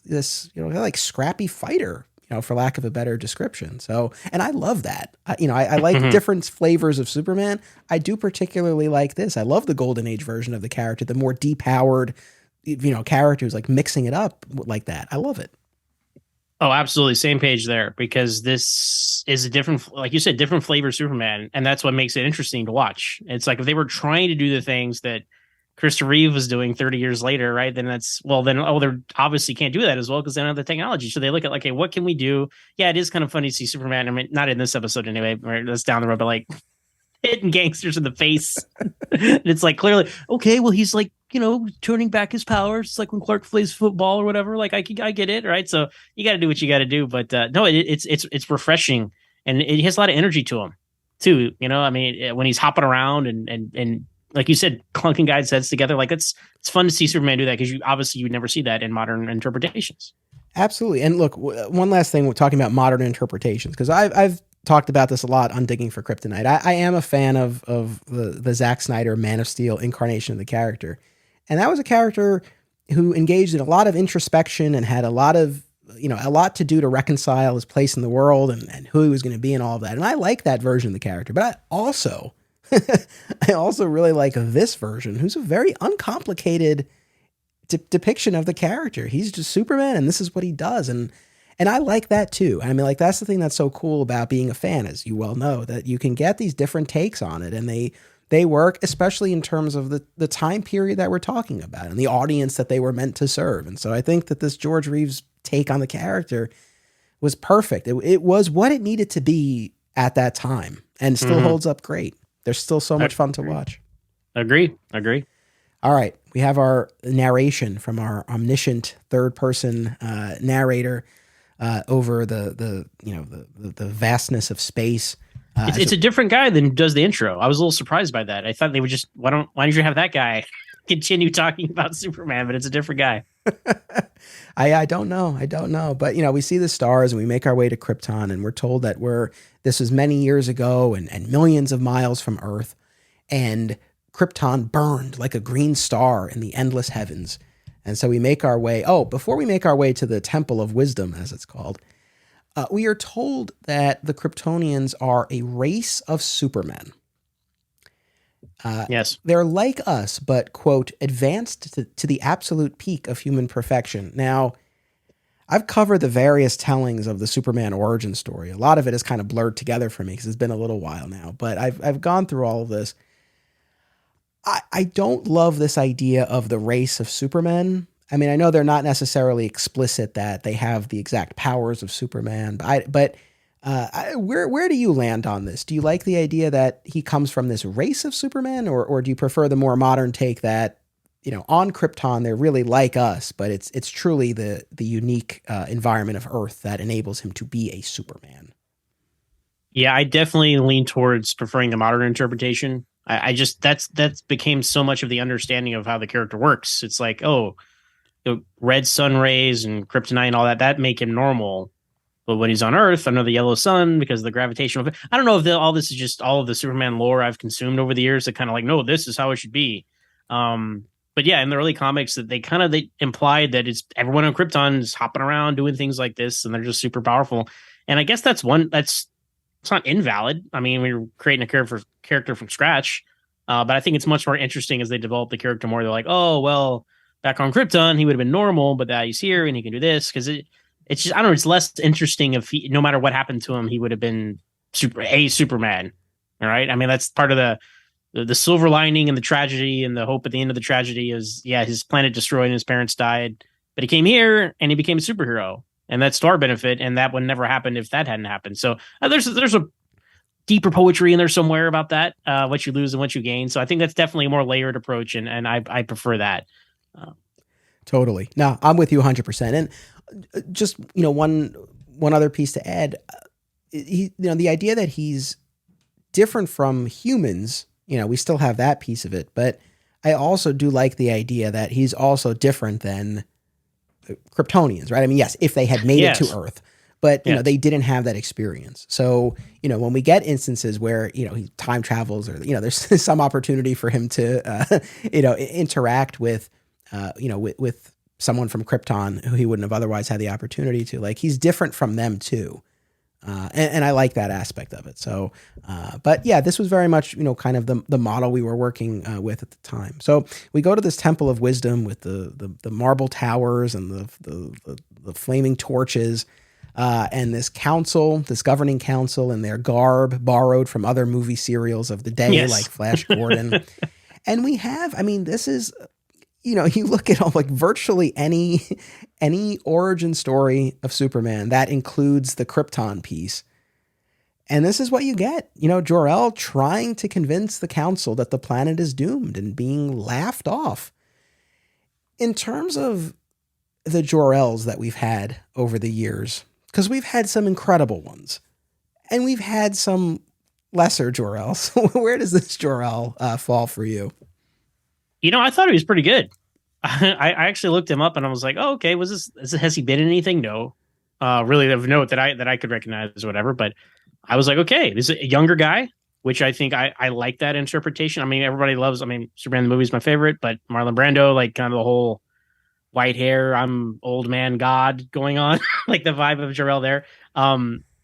like scrappy fighter, for lack of a better description. So, and I love that. I like different flavors of Superman. I do particularly like this. I love the golden age version of the character, the more depowered, character who's like mixing it up like that. I love it. Oh, absolutely. Same page there, because this is a different, like you said, different flavor Superman. And that's what makes it interesting to watch. It's like, if they were trying to do the things that Christopher Reeve was doing 30 years later, right? Then they obviously can't do that as well, because they don't have the technology. So they look at, like, hey, what can we do? Yeah, it is kind of funny to see Superman. I mean, not in this episode anyway, right? That's down the road, but like hitting gangsters in the face. And it's like, clearly, okay, well, he's like, turning back his powers. It's like when Clark plays football or whatever. Like, I get it, right? So you got to do what you got to do. But no, it's refreshing, and it has a lot of energy to him too. I mean, when he's hopping around and like you said, clunking guys' heads together, like it's fun to see Superman do that, because you would never see that in modern interpretations. Absolutely. And look, one last thing, we're talking about modern interpretations, because I've talked about this a lot on Digging for Kryptonite. I am a fan of the Zack Snyder Man of Steel incarnation of the character. And that was a character who engaged in a lot of introspection and had a lot to do to reconcile his place in the world and who he was going to be and all of that. And I like that version of the character, but I also really like this version, who's a very uncomplicated depiction of the character. He's just Superman, and this is what he does. And I like that too. I mean, like, that's the thing that's so cool about being a fan, as you well know, that you can get these different takes on it, and they work, especially in terms of the time period that we're talking about and the audience that they were meant to serve. And so I think that this George Reeves take on the character was perfect. It was what it needed to be at that time, and still holds up great. There's still so much fun to watch. Agree. All right. We have our narration from our omniscient third person narrator over the vastness of space. It's a different guy than does the intro. I was a little surprised by that. I thought they would just, why don't you have that guy continue talking about Superman, but it's a different guy. I don't know. But, we see the stars and we make our way to Krypton, and we're told that this was many years ago and millions of miles from Earth, and Krypton burned like a green star in the endless heavens. And so we make our way, before we make our way to the Temple of Wisdom, as it's called, we are told that the Kryptonians are a race of supermen. Yes. They're like us, but, quote, advanced to the absolute peak of human perfection. Now, I've covered the various tellings of the Superman origin story. A lot of it is kind of blurred together for me because it's been a little while now, but I've gone through all of this. I don't love this idea of the race of supermen. I mean, I know they're not necessarily explicit that they have the exact powers of Superman, but where do you land on this? Do you like the idea that he comes from this race of Superman, or do you prefer the more modern take that, on Krypton, they're really like us, but it's truly the unique environment of Earth that enables him to be a Superman? Yeah, I definitely lean towards preferring the modern interpretation. I just, that's became so much of the understanding of how the character works. It's like, the red sun rays and kryptonite and all that make him normal. But when he's on Earth, under the yellow sun, because of the gravitational, I don't know if all this is just all of the Superman lore I've consumed over the years that kind of like, no, this is how it should be. But yeah, in the early comics, that they implied that it's everyone on Krypton is hopping around doing things like this, and they're just super powerful. And I guess it's not invalid. I mean, we're creating a character from scratch, but I think it's much more interesting as they develop the character more. They're like, oh, well, back on Krypton, he would have been normal, but now he's here and he can do this, because it's just, I don't know, it's less interesting if no matter what happened to him, he would have been Superman. All right. I mean, that's part of the silver lining and the tragedy, and the hope at the end of the tragedy is, yeah, his planet destroyed and his parents died, but he came here and he became a superhero, and that's to our benefit. And that would never happen if that hadn't happened. So there's a deeper poetry in there somewhere about that, what you lose and what you gain. So I think that's definitely a more layered approach. And I prefer that. Totally. No, I'm with you 100%. And just, one other piece to add, the idea that he's different from humans, we still have that piece of it, but I also do like the idea that he's also different than Kryptonians, right? I mean, yes, if they had made it to Earth, but they didn't have that experience. So, when we get instances where, he time travels, or, there's some opportunity for him to, interact with, with someone from Krypton who he wouldn't have otherwise had the opportunity to, like, he's different from them too. And I like that aspect of it. So, but yeah, this was very much, kind of the model we were working with at the time. So we go to this Temple of Wisdom with the marble towers and the flaming torches, and this governing council in their garb borrowed from other movie serials of the day, like Flash Gordon. And we have, I mean, this is, you look at virtually any origin story of Superman that includes the Krypton piece. And this is what you get, Jor-El trying to convince the council that the planet is doomed and being laughed off. In terms of the Jor-Els that we've had over the years, because we've had some incredible ones and we've had some lesser Jor-Els. Where does this Jor-El fall for you? I thought he was pretty good. I actually looked him up and I was like, oh, okay, has he been in anything? No, really of note that I could recognize or whatever. But I was like, okay, this is a younger guy, which I think I like that interpretation. I mean, everybody loves, I mean, Superman the movie is my favorite, but Marlon Brando, like kind of the whole white hair, I'm old man God going on, like the vibe of Jor-El there.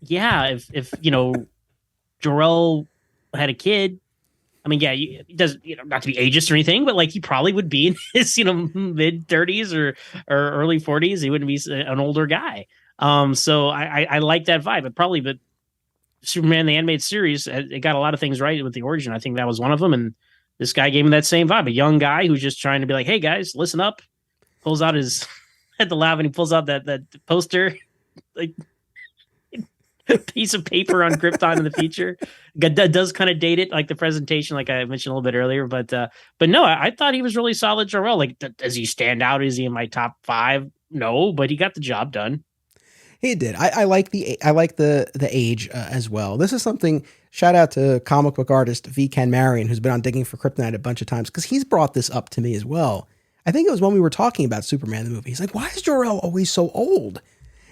Yeah, if Jor-El had a kid, I mean, yeah, he does, not to be ageist or anything, but like he probably would be in his, mid 30s or early 40s. He wouldn't be an older guy. So I like that vibe. But Superman the animated series, it got a lot of things right with the origin. I think that was one of them, and this guy gave me that same vibe. A young guy who's just trying to be like, "Hey guys, listen up." Pulls out his at the lab and he pulls out that poster, like piece of paper on Krypton in the future. That does kind of date it, like the presentation, like I mentioned a little bit earlier. But no, I thought he was really solid, Jor-El. Like, does he stand out? Is he in my top 5? No, but he got the job done. He did. I like the age as well. This is something. Shout out to comic book artist V. Ken Marion, who's been on Digging for Kryptonite a bunch of times, because he's brought this up to me as well. I think it was when we were talking about Superman the movie. He's like, "Why is Jor-El always so old?"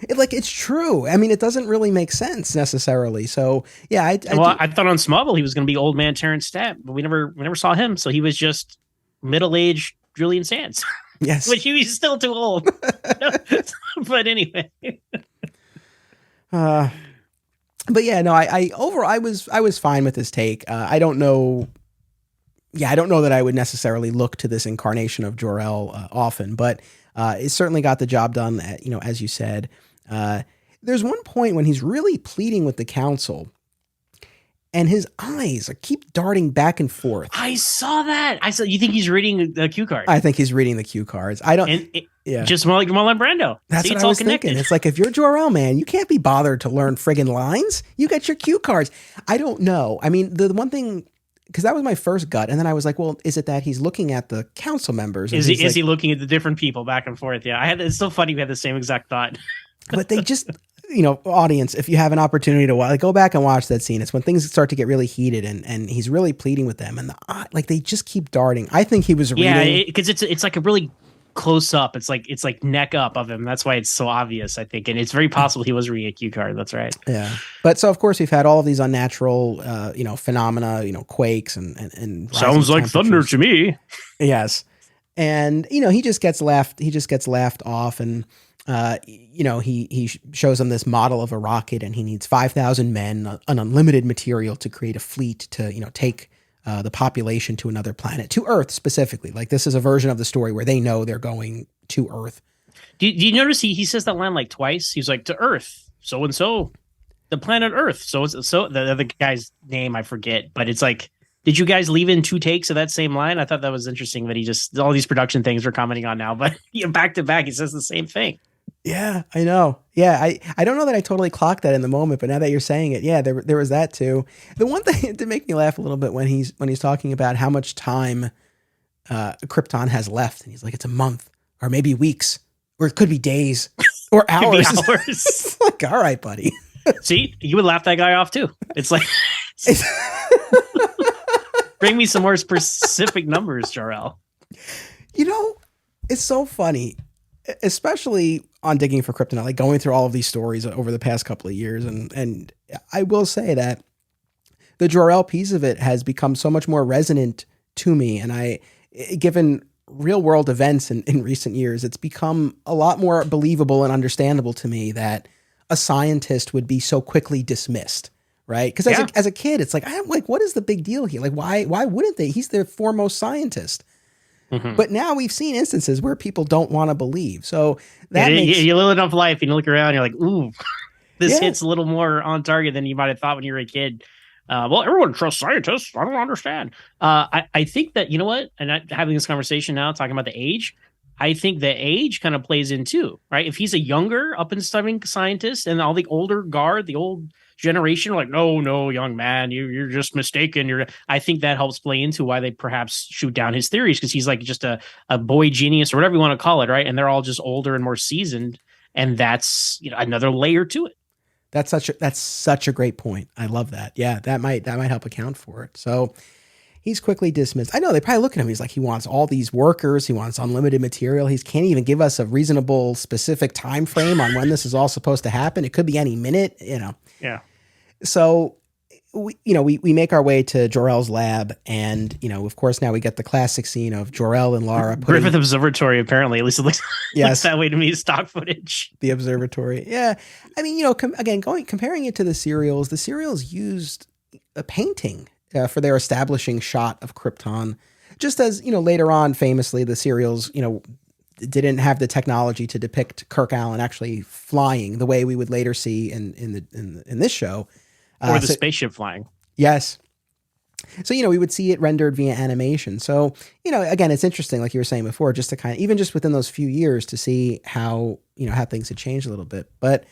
It's true. I mean, it doesn't really make sense necessarily. So yeah, I thought on Smallville he was going to be old man Terrence Stamp, but we never saw him. So he was just middle-aged Julian Sands. Yes, which he was still too old. But anyway. But yeah, no, I was fine with this take. I don't know. Yeah, I don't know that I would necessarily look to this incarnation of Jor-El often, but it certainly got the job done. As you said, there's one point when he's really pleading with the council, and his eyes keep darting back and forth. I saw that. You think he's reading the cue card? I think he's reading the cue cards. I don't. Yeah, just more like Marlon Brando. That's what I was thinking. It's like, if you're Jor-El, man, you can't be bothered to learn friggin' lines. You got your cue cards. I don't know. I mean, the one thing, because that was my first gut, and then I was like, well, is it that he's looking at the council members? Is he looking at the different people back and forth? Yeah, it's so funny. We had the same exact thought. But they just, audience, if you have an opportunity to watch, go back and watch that scene. It's when things start to get really heated, and he's really pleading with them, and they just keep darting. I think he was reading. Yeah, because it's like a really close up. It's like neck up of him. That's why it's so obvious, I think. And it's very possible he was reading a cue card. That's right. Yeah. But so, of course, we've had all of these unnatural, phenomena, quakes and sounds like thunder to me. Yes. And, he just gets laughed off, and, he shows them this model of a rocket, and he needs 5,000 men, an unlimited material to create a fleet to, take the population to another planet, to Earth specifically. Like, this is a version of the story where they know they're going to Earth. Do you notice he says that line like twice? He's like, to Earth, so and so, the planet Earth. So the other guy's name I forget, but it's like, did you guys leave in 2 takes of that same line? I thought that was interesting that he just, all these production things we're commenting on now, but back to back he says the same thing. Yeah, I know. Yeah, I don't know that I totally clocked that in the moment, but now that you're saying it, yeah, there was that too. The one thing to make me laugh a little bit when he's talking about how much time Krypton has left, and he's like, it's a month, or maybe weeks, or it could be days, or hours. It's like, all right, buddy. See, you would laugh that guy off too. It's like, bring me some more specific numbers, Jor-El. It's so funny, especially on Digging for Kryptonite, like going through all of these stories over the past couple of years. And I will say that the Jor-El piece of it has become so much more resonant to me. And given real world events in recent years, it's become a lot more believable and understandable to me that a scientist would be so quickly dismissed. Right. Because as a kid, it's like, I'm like, what is the big deal here? Like, why wouldn't they? He's the foremost scientist. Mm-hmm. But now we've seen instances where people don't want to believe. So that you live enough life, and you look around, you're like, ooh, this hits a little more on target than you might have thought when you were a kid. Well, everyone trusts scientists. I don't understand. I think that, you know what? And having this conversation now, talking about the age, I think the age kind of plays in too, right? If he's a younger, up and coming scientist, and all the older guard, the old generation are like, no, young man, you're just mistaken. I think that helps play into why they perhaps shoot down his theories, because he's like just a boy genius or whatever you want to call it, right? And they're all just older and more seasoned, and that's another layer to it. That's such a great point. I love that. Yeah, that might help account for it. So he's quickly dismissed. I know they probably look at him. He's like, he wants all these workers. He wants unlimited material. He can't even give us a reasonable, specific time frame on when this is all supposed to happen. It could be any minute. Yeah. So we make our way to Jor-El's lab, and of course now we get the classic scene of Jor-El and Lara Griffith Observatory. Apparently, at least it looks, yes, looks that way to me. Stock footage. The observatory. Yeah, I mean, again, comparing it to the serials used a painting for their establishing shot of Krypton. Just as later on, famously, the serials didn't have the technology to depict Kirk Allen actually flying the way we would later see in this show. Or the spaceship flying. Yes. So, we would see it rendered via animation. So, again, it's interesting, like you were saying before, just to kind of, even just within those few years to see how, how things had changed a little bit. But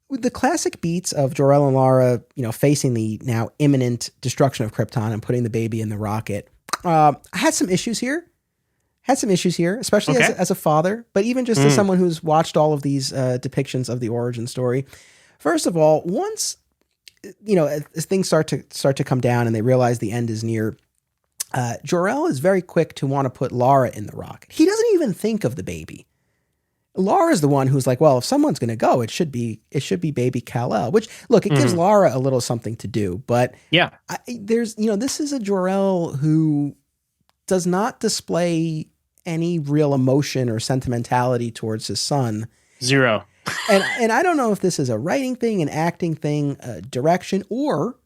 with the classic beats of Jor-El and Lara, facing the now imminent destruction of Krypton and putting the baby in the rocket, I had some issues here. Especially as a father, but even just as someone who's watched all of these depictions of the origin story. First of all, once as things start to come down and they realize the end is near, Jor-El is very quick to want to put Lara in the rocket. He doesn't even think of the baby. Lara's the one who's like, well, if someone's going to go, it should be baby Kal-El, which, look, it gives Lara a little something to do, but yeah, this is a Jor-El who does not display any real emotion or sentimentality towards his son. Zero. And I don't know if this is a writing thing, an acting thing, direction, or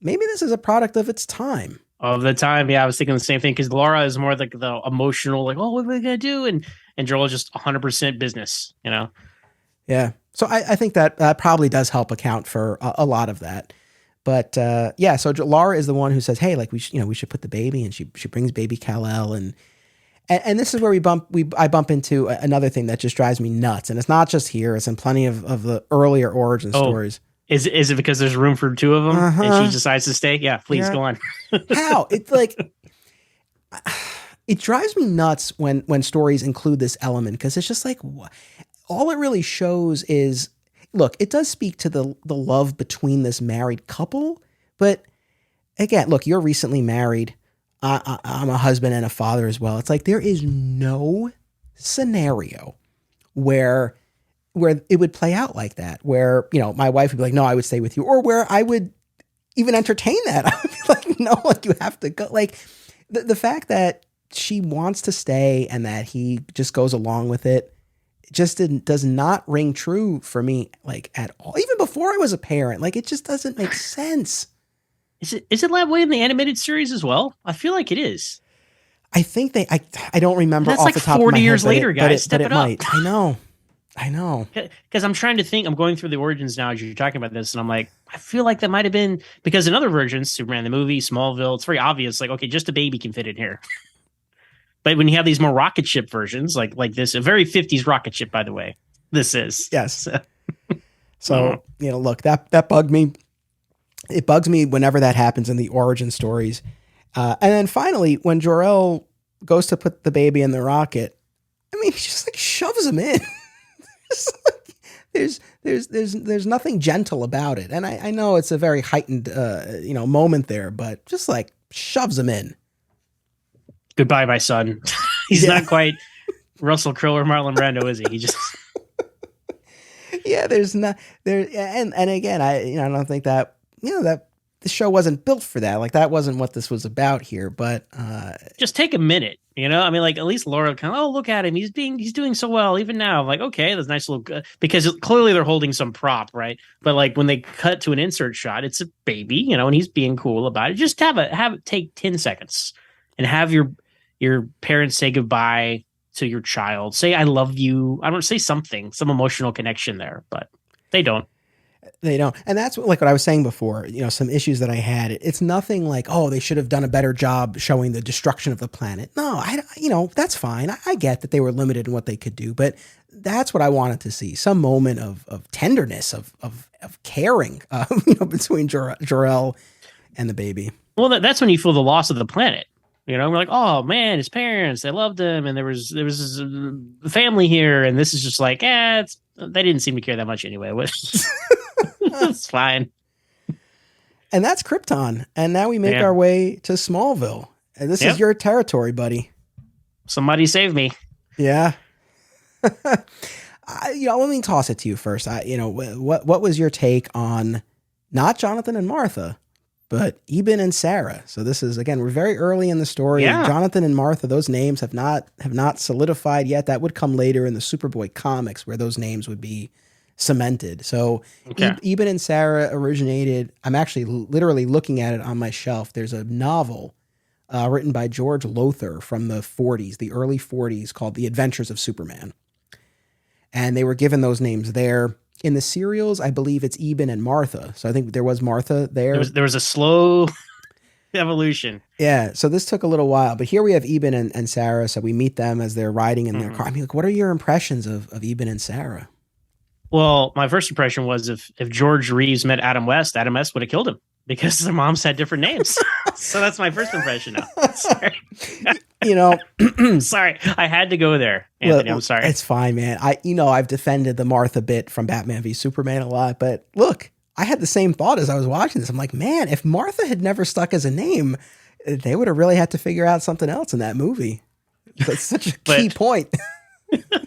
maybe this is a product of its time. Of the time, yeah, I was thinking the same thing, because Lara is more like the emotional, like, oh, what are we gonna do? And Joel is just 100% business, Yeah. So I think that probably does help account for a lot of that. But yeah, so Lara is the one who says, hey, like we should put the baby, and she brings baby Kal-El, and this is where I bump into another thing that just drives me nuts. And it's not just here, it's in plenty of the earlier origin stories. Is it because there's room for two of them and she decides to stay? Yeah, please go on. How? It's like, it drives me nuts when stories include this element, because it's just like, all it really shows is, look, it does speak to the love between this married couple. But again, look, you're recently married. I'm a husband and a father as well. It's like, there is no scenario where it would play out like that, where, my wife would be like, no, I would stay with you, or where I would even entertain that. I would be like, no, like, you have to go. Like, the fact that she wants to stay and that he just goes along with it just does not ring true for me, like, at all. Even before I was a parent, like, it just doesn't make sense. Is it that way in the animated series as well? I feel like it is. I think I don't remember. That's off like the top 40 of my years head, later, guys. Step it up. Might. I know. Because I'm trying to think. I'm going through the origins now as you're talking about this, and I'm like, I feel like that might have been because in other versions, Superman the movie, Smallville, it's very obvious. Like, okay, just a baby can fit in here. But when you have these more rocket ship versions, like this, a very 50s rocket ship, by the way, this is. Yes. So look, that bugged me. It bugs me whenever that happens in the origin stories. And then finally, when Jor-El goes to put the baby in the rocket, I mean, he just like shoves him in. There's nothing gentle about it. And I know it's a very heightened, moment there, but just like shoves him in. Goodbye, my son. He's not quite Russell Crowe or Marlon Brando, is he? He just. Yeah, there's not there. And again, I don't think that, that the show wasn't built for that. Like, that wasn't what this was about here, but just take a minute, I mean, like, at least Laura kind of, oh, look at him. He's doing so well even now. I'm like, okay, that's nice little, because clearly they're holding some prop, right? But like when they cut to an insert shot, it's a baby, and he's being cool about it. Just have it take 10 seconds and have your parents say goodbye to your child. Say, I love you. I don't say some emotional connection there, but they don't. They don't. And that's like what I was saying before, some issues that I had. It's nothing like, oh, they should have done a better job showing the destruction of the planet. No, that's fine. I get that they were limited in what they could do, but that's what I wanted to see. Some moment of tenderness, of caring, between Jor-El and the baby. Well, that's when you feel the loss of the planet. We're like, oh man, his parents, they loved him, and there was a family here, and this is just like, they didn't seem to care that much anyway. It's fine. And that's Krypton. And now we make our way to Smallville. And this is your territory, buddy. Somebody save me. Yeah. Let me toss it to you first. What was your take on Not Jonathan and Martha, but Eben and Sarah. So this is, again, we're very early in the story. Yeah. Jonathan and Martha, those names have not solidified yet. That would come later in the Superboy comics where those names would be cemented. So Okay. Eben and Sarah originated, I'm actually literally looking at it on my shelf. There's a novel written by George Lothar from the 40s, the early 40s, called The Adventures of Superman. And they were given those names there. In the serials, I believe it's Eben and Martha. So I think there was Martha there. There was a slow evolution. Yeah. So this took a little while. But here we have Eben and Sarah. So we meet them as they're riding in their car. I mean, like, what are your impressions of Eben and Sarah? Well, my first impression was if George Reeves met Adam West would have killed him because their moms had different names. So that's my first impression now. Sorry. You know, sorry, I had to go there, Anthony. I'm sorry. It's fine, man. I've defended the Martha bit from Batman v Superman a lot, but look, I had the same thought as I was watching this. I'm like, man, if Martha had never stuck as a name, they would have really had to figure out something else in that movie. That's such a key point.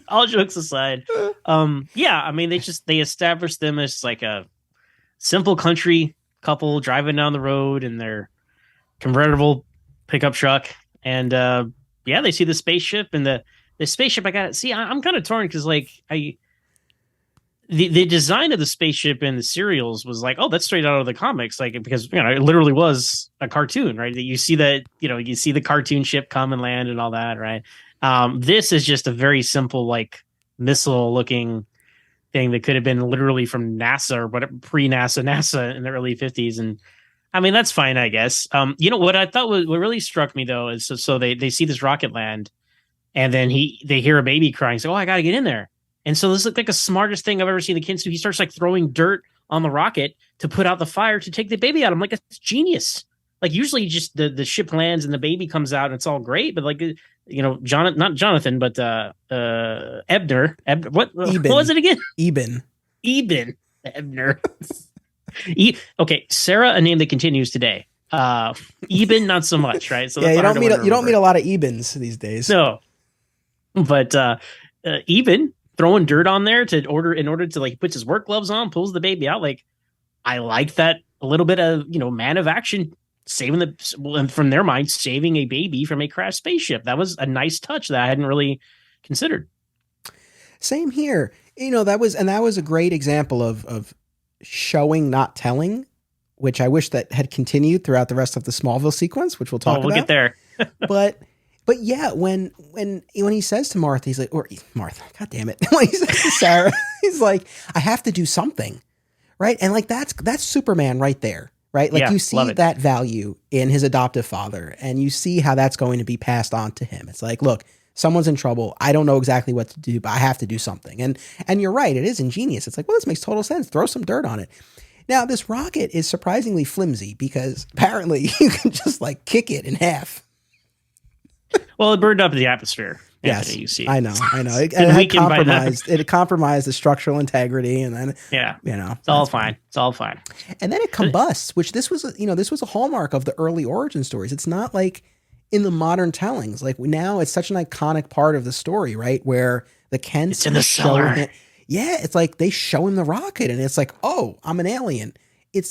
All jokes aside, yeah, I mean, they established them as like a simple country couple driving down the road in their convertible pickup truck. And yeah, they see the spaceship and the spaceship. I'm kind of torn because like the design of the spaceship in the serials was like, oh, that's straight out of the comics, like because it literally was a cartoon, right? That you see you see the cartoon ship come and land and all that, right? This is just a very simple like missile looking thing that could have been literally from NASA or whatever, pre-NASA in the early 50s. And I mean, that's fine, I guess. What I thought what really struck me though is so they see this rocket land, and then they hear a baby crying. So, oh, I got to get in there. And so this looked like the smartest thing I've ever seen the kids do. He starts like throwing dirt on the rocket to put out the fire to take the baby out. I'm like, that's genius. Like usually just the ship lands and the baby comes out and it's all great, but like not Jonathan, but Ebner. What was it again? Eben Ebner. Okay, Sarah, a name that continues today. Eben, not so much, right? So yeah, you don't meet a lot of Ebens these days. No, but Eben throwing dirt on there in order to like he puts his work gloves on, pulls the baby out. Like I like that a little bit of man of action, from their mind saving a baby from a crashed spaceship. That was a nice touch that I hadn't really considered. Same here. That was a great example of showing, not telling, which I wish that had continued throughout the rest of the Smallville sequence, which we'll talk about. We'll get there. But yeah, when he says to Martha, he's like, or Martha, God damn it. When he says to Sarah, he's like, I have to do something. Right. And like, that's Superman right there. Right. Like you see that value in his adoptive father, and you see how that's going to be passed on to him. It's like, look, someone's in trouble. I don't know exactly what to do, but I have to do something. And you're right. It is ingenious. It's like, well, this makes total sense. Throw some dirt on it. Now, this rocket is surprisingly flimsy because apparently you can just like kick it in half. Well, it burned up the atmosphere. Yes, Anthony, you see. I know. It compromised the structural integrity, and then it's all fine. It's all fine. And then it combusts, which this was a hallmark of the early origin stories. It's not like in the modern tellings. Like now, it's such an iconic part of the story, right? Where the Kents it's in the cellar. Yeah, it's like they show him the rocket, and it's like, oh, I'm an alien.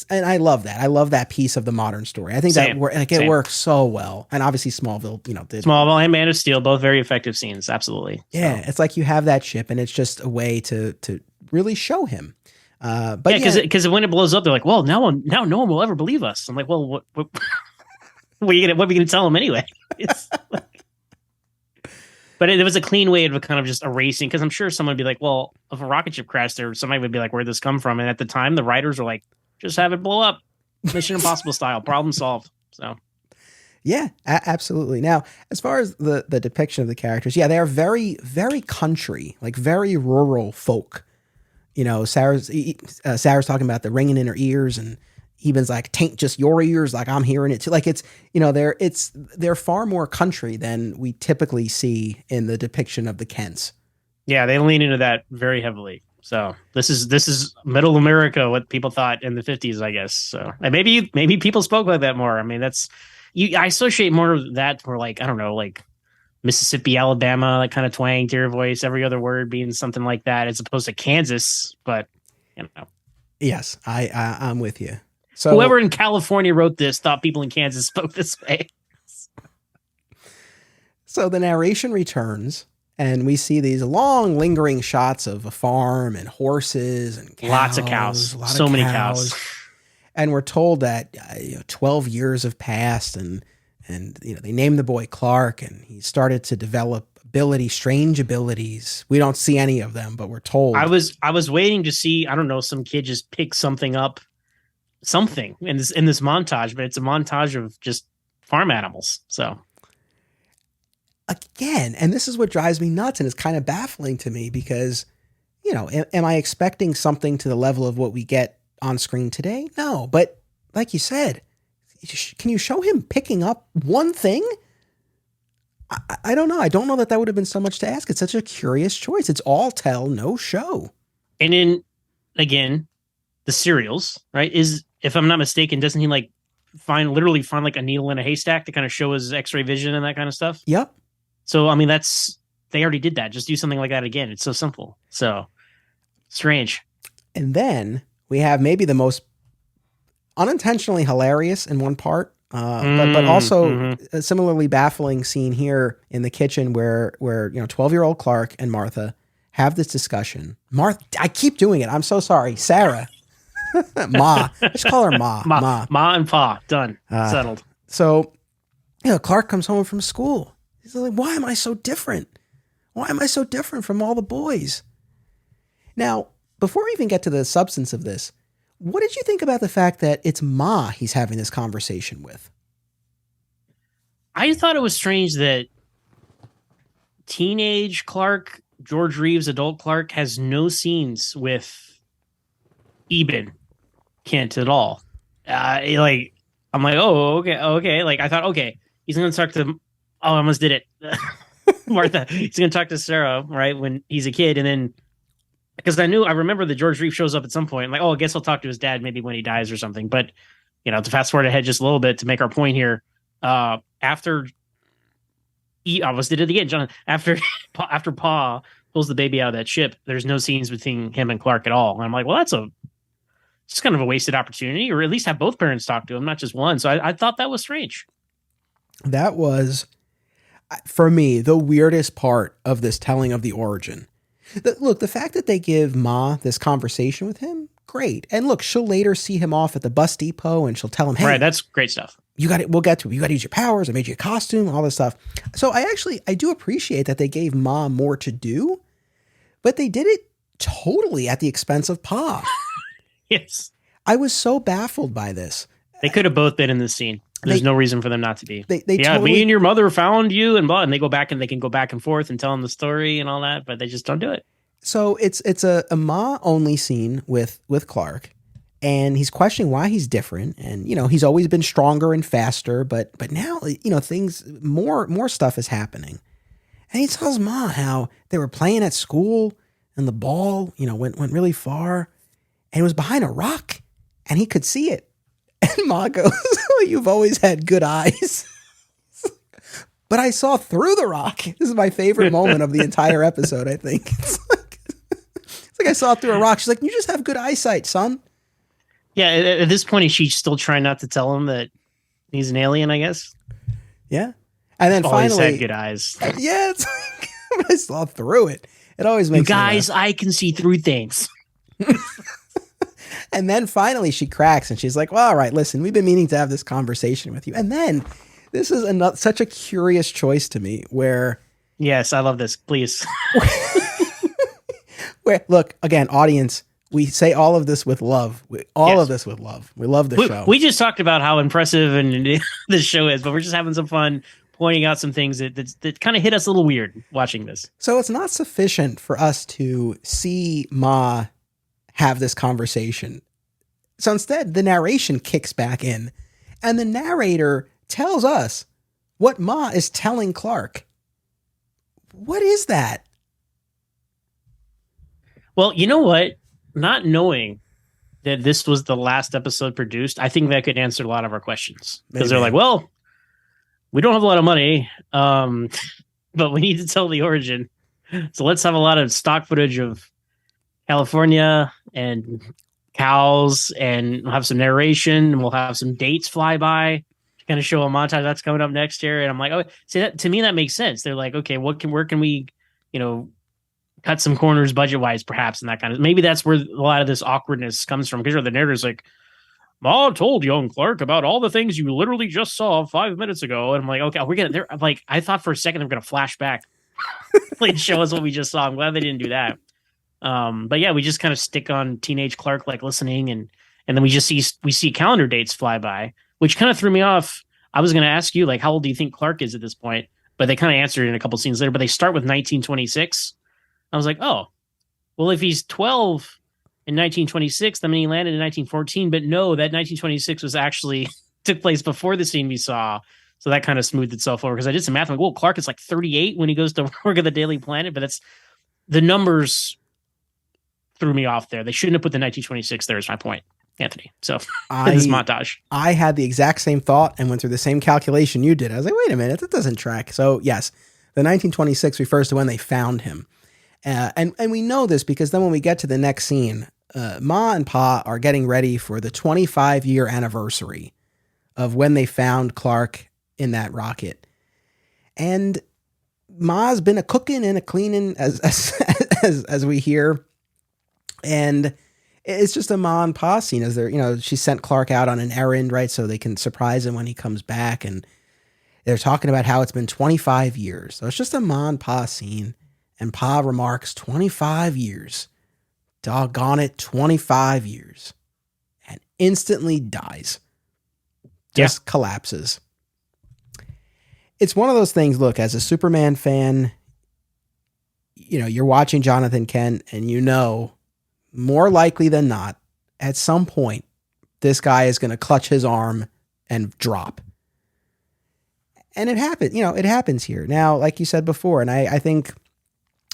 And I love that. I love that piece of the modern story. I think it works so well. And obviously Smallville, did. Smallville and Man of Steel, both very effective scenes. Absolutely. Yeah. So. It's like you have that ship, and it's just a way to really show him. But because when it blows up, they're like, well, now no one will ever believe us. I'm like, well, what are we going to tell them anyway? It's like, but it was a clean way of kind of just erasing, because I'm sure someone would be like, well, if a rocket ship crashed there, somebody would be like, where'd this come from? And at the time, the writers were like, just have it blow up. Mission Impossible style. Problem solved. So, yeah, absolutely. Now, as far as the depiction of the characters, yeah, they are very, very country, like very rural folk. Sarah's talking about the ringing in her ears, and Eben's like, "Tain't just your ears, like I'm hearing it too." Like it's, they're far more country than we typically see in the depiction of the Kents. Yeah, they lean into that very heavily. So this is middle America, what people thought in the 50s, I guess. So and maybe people spoke like that more. I mean, I associate more of that for like, I don't know, like Mississippi, Alabama, that kind of twang to your voice, every other word being something like that, as opposed to Kansas. But Yes, I'm with you. So whoever in California wrote this thought people in Kansas spoke this way. So the narration returns, and we see these long, lingering shots of a farm and horses and cows. Lots of cows. So many cows. And we're told that 12 years have passed, and they named the boy Clark, and he started to develop strange abilities. We don't see any of them, but we're told. I was waiting to see, I don't know, some kid just pick something up, in this montage, but it's a montage of just farm animals. So again, and this is what drives me nuts, and it's kind of baffling to me because, am I expecting something to the level of what we get on screen today? No, but like you said, can you show him picking up one thing? I don't know. I don't know that would have been so much to ask. It's such a curious choice. It's all tell, no show. And then again, the serials, right? If I'm not mistaken, doesn't he literally find like a needle in a haystack to kind of show his X-ray vision and that kind of stuff? Yep. So, I mean, they already did that. Just do something like that again. It's so simple. So strange. And then we have maybe the most unintentionally hilarious in one part, but also a similarly baffling scene here in the kitchen where 12-year-old Clark and Martha have this discussion. Martha, I keep doing it. I'm so sorry. Sarah. Ma. Just call her Ma. Ma and Pa. Done. Settled. So, Clark comes home from school. He's like, why am I so different? Why am I so different from all the boys? Now, before we even get to the substance of this, what did you think about the fact that it's Ma he's having this conversation with? I thought it was strange that teenage Clark, George Reeves, adult Clark, has no scenes with Eben Kent at all. I'm like, oh, okay. Like, I thought, okay, he's going to talk to, I almost did it. Martha, he's going to talk to Sarah, right, when he's a kid. And then, because I remember that George Reeves shows up at some point. I'm like, I guess he'll talk to his dad maybe when he dies or something. But, to fast forward ahead just a little bit to make our point here, after I almost did it again, John. After Pa pulls the baby out of that ship, there's no scenes between him and Clark at all. And I'm like, well, that's just kind of a wasted opportunity, or at least have both parents talk to him, not just one. So I thought that was strange. That was, for me, the weirdest part of this telling of the origin. Look, the fact that they give Ma this conversation with him, great. And look, she'll later see him off at the bus depot and she'll tell him, hey, right, that's great stuff. We'll get to it. You got to use your powers. I made you a costume, all this stuff. So I do appreciate that they gave Ma more to do, but they did it totally at the expense of Pa. Yes. I was so baffled by this. They could have both been in this scene. There's no reason for them not to be. Totally, me and your mother found you and they go back and they can go back and forth and tell him the story and all that, but they just don't do it. So it's a Ma only scene with Clark, and he's questioning why he's different. And, he's always been stronger and faster, but now, things, more stuff is happening. And he tells Ma how they were playing at school and the ball, went really far and it was behind a rock and he could see it. And Ma goes, you've always had good eyes. But I saw through the rock. This is my favorite moment of the entire episode, I think. It's like I saw through a rock. She's like, you just have good eyesight, son. Yeah, at this point, she's still trying not to tell him that he's an alien, I guess. Yeah. And then always finally. Had good eyes. Yeah, it's like, I saw through it. It always makes you guys, I can see through things. And then finally she cracks and she's like, well, all right, listen, we've been meaning to have this conversation with you. And then this is such a curious choice to me where. Yes, I love this. Please. Where, look, again, audience, we say all of this with love. Of this with love. We love the show. We just talked about how impressive and this show is, but we're just having some fun pointing out some things that kind of hit us a little weird watching this. So it's not sufficient for us to see Ma have this conversation. So instead, the narration kicks back in, and the narrator tells us what Ma is telling Clark. What is that? Well, you know what? Not knowing that this was the last episode produced, I think that could answer a lot of our questions. Because they're like, well, we don't have a lot of money, but we need to tell the origin. So let's have a lot of stock footage of California and cows, and we'll have some narration, and we'll have some dates fly by to kind of show a montage that's coming up next year. And I'm like, oh, see, that to me that makes sense. They're like, okay, where can we, you know, cut some corners budget wise, perhaps, and that kind of maybe that's where a lot of this awkwardness comes from, because the narrator's like, Ma told young Clark about all the things you literally just saw 5 minutes ago. And I'm like, okay, we're gonna. They're like, I thought for a second they're gonna flash back, like show us what we just saw. I'm glad they didn't do that. But yeah, we just kind of stick on teenage Clark like listening, and then we see calendar dates fly by, which kind of threw me off. I was gonna ask you, like, how old do you think Clark is at this point? But they kind of answered in a couple scenes later. But they start with 1926. I was like, oh, well, if he's 12 in 1926, then he landed in 1914. But no, that 1926 was actually took place before the scene we saw. So that kind of smoothed itself over, because I did some math. I'm like, well, Clark is like 38 when he goes to work at the Daily Planet, but that's the numbers threw me off there. They shouldn't have put the 1926 there, is my point, Anthony. So in this montage. I had the exact same thought and went through the same calculation you did. I was like, wait a minute, that doesn't track. So yes, the 1926 refers to when they found him. And we know this because then when we get to the next scene, Ma and Pa are getting ready for the 25-year anniversary of when they found Clark in that rocket. And Ma's been a cooking and a cleaning as we hear. And it's just a Ma and Pa scene as they're, she sent Clark out on an errand, right? So they can surprise him when he comes back. And they're talking about how it's been 25 years. So it's just a Ma and Pa scene. And Pa remarks, 25 years. Doggone it, 25 years. And instantly dies. Just collapses. It's one of those things, look, as a Superman fan, you're watching Jonathan Kent and more likely than not, at some point, this guy is going to clutch his arm and drop. And it happened, it happens here. Now, like you said before, and I think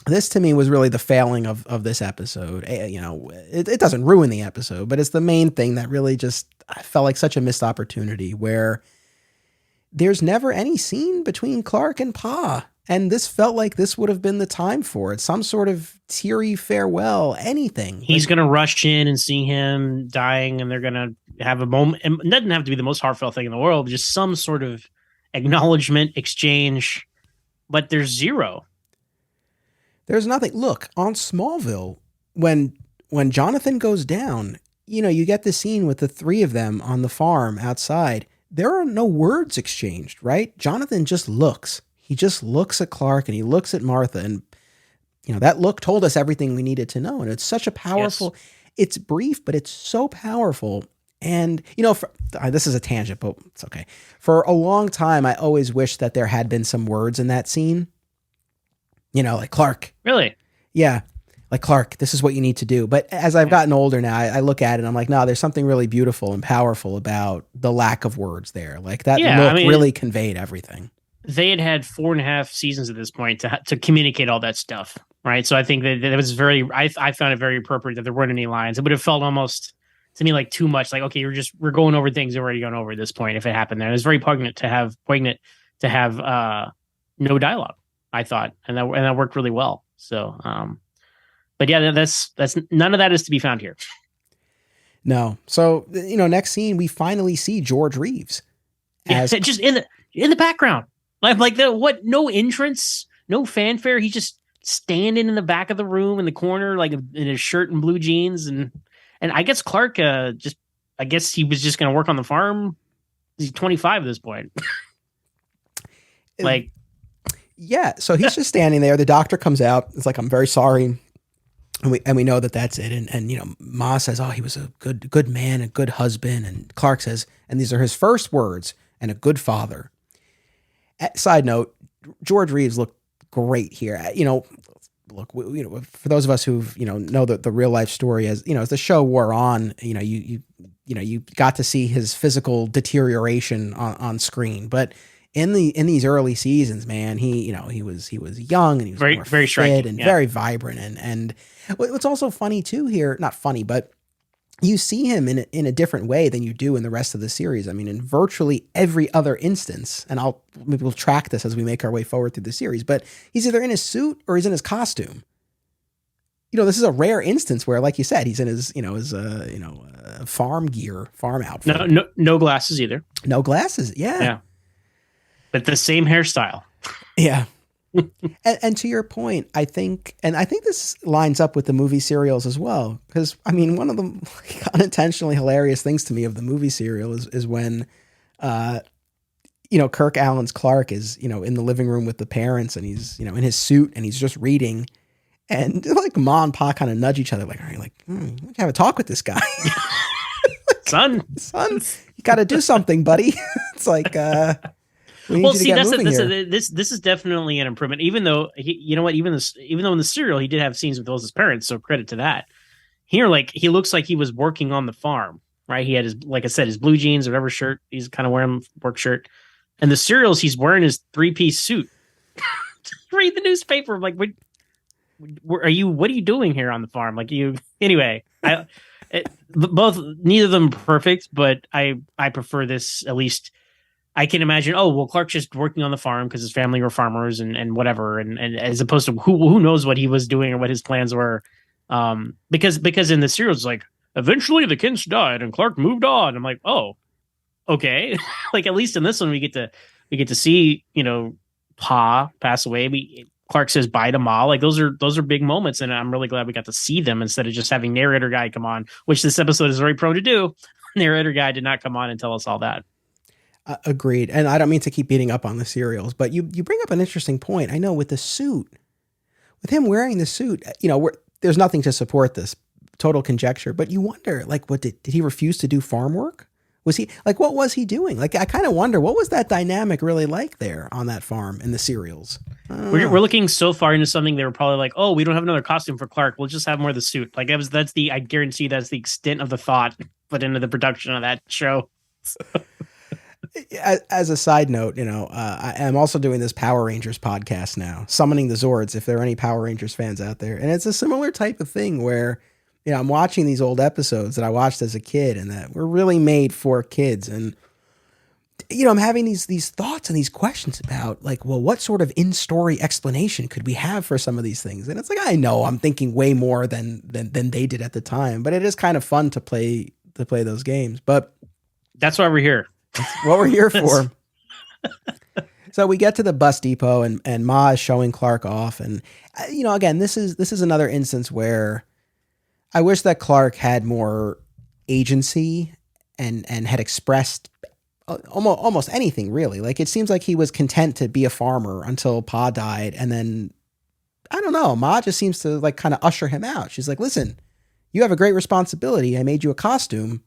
this to me was really the failing of this episode. It doesn't ruin the episode, but it's the main thing that really just I felt like such a missed opportunity, where there's never any scene between Clark and Pa. And this felt like this would have been the time for it. Some sort of teary farewell, anything. He's going to rush in and see him dying, and they're going to have a moment. And it doesn't have to be the most heartfelt thing in the world, but just some sort of acknowledgement, exchange. But there's zero. There's nothing. Look, on Smallville, when Jonathan goes down, you get the scene with the three of them on the farm outside. There are no words exchanged, right? Jonathan just looks. He just looks at Clark and he looks at Martha, and that look told us everything we needed to know. And it's such a powerful, It's brief, but it's so powerful. And, this is a tangent, but it's okay. For a long time, I always wished that there had been some words in that scene. Like Clark. Really? Yeah. Like, Clark, this is what you need to do. But as I've gotten older now, I look at it and I'm like, no, there's something really beautiful and powerful about the lack of words there. Like that look really conveyed everything. They had 4.5 seasons at this point to communicate all that stuff, right? So I think that it was I found it very appropriate that there weren't any lines. It would have felt almost to me like too much. Like, okay, we're going over things we've already gone over at this point. If it happened there, it was very poignant to have no dialogue, I thought, and that worked really well. So, but yeah, that's none of that is to be found here. No. So, next scene, we finally see George Reeves as just in the background. Like no entrance, no fanfare. He's just standing in the back of the room in the corner, like in his shirt and blue jeans. And I guess Clark I guess he was just going to work on the farm. He's 25 at this point. Yeah. So he's just standing there. The doctor comes out. It's like, I'm very sorry. And we know that that's it. And Ma says, oh, he was a good man, a good husband. And Clark says, and these are his first words, and a good father. Side note, George Reeves looked great here. Look, for those of us who've, know the real life story, as the show wore on, you got to see his physical deterioration on screen. But in these early seasons, man, he was young and he was very, more very fit striking, and very vibrant. And what's also funny too here, not funny, but you see him in a different way than you do in the rest of the series. I mean, in virtually every other instance, and maybe we'll track this as we make our way forward through the series, but he's either in his suit or he's in his costume. this is a rare instance where, like you said, he's in his, his, farm gear, farm outfit. No glasses either. No glasses. Yeah. Yeah. But the same hairstyle. Yeah. and to your point, I think this lines up with the movie serials as well. Because, I mean, one of the unintentionally hilarious things to me of the movie serial is when, Kirk Allen's Clark is, in the living room with the parents, and he's, in his suit, and he's just reading. And like Ma and Pa kind of nudge each other, like, "Are you like, have a talk with this guy, son? You got to do something, buddy." It's like, well, see, this is definitely an improvement. Even though even though in the serial he did have scenes with both his parents, so credit to that. Here, like, he looks like he was working on the farm, right? He had his, like I said, his blue jeans or whatever shirt. He's kind of wearing work shirt. And the serials, he's wearing his 3-piece suit. Read the newspaper, like, what are you doing here on the farm? Like, anyway, neither of them perfect, but I prefer this. At least I can imagine, Clark's just working on the farm because his family were farmers and whatever. And as opposed to who knows what he was doing or what his plans were. Because in the serial, it's like, eventually the kids died and Clark moved on. I'm like, oh, okay. Like, at least in this one, we get to see, Pa pass away. Clark says bye to Ma. Like, those are big moments, and I'm really glad we got to see them instead of just having narrator guy come on, which this episode is very prone to do. Narrator guy did not come on and tell us all that. Agreed. And I don't mean to keep beating up on the serials, but you bring up an interesting point. I know with the suit, with him wearing the suit, there's nothing to support this, total conjecture, but you wonder, like, what did he refuse to do farm work? Was he, like, what was he doing? Like, I kind of wonder, what was that dynamic really like there on that farm in the serials? We're looking so far into something they were probably like, oh, we don't have another costume for Clark. We'll just have more of the suit. Like, I guarantee that's the extent of the thought put into the production of that show. As a side note, I am also doing this Power Rangers podcast now, Summoning the Zords, if there are any Power Rangers fans out there. And it's a similar type of thing where, I'm watching these old episodes that I watched as a kid and that were really made for kids. And, I'm having these thoughts and these questions about, like, well, what sort of in-story explanation could we have for some of these things? And it's like, I know I'm thinking way more than they did at the time, but it is kind of fun to play those games. But that's why we're here. That's what we're here for. So we get to the bus depot and Ma is showing Clark off. And, again, this is another instance where I wish that Clark had more agency and had expressed almost anything, really. Like, it seems like he was content to be a farmer until Pa died. And then, I don't know, Ma just seems to, like, kind of usher him out. She's like, listen, you have a great responsibility. I made you a costume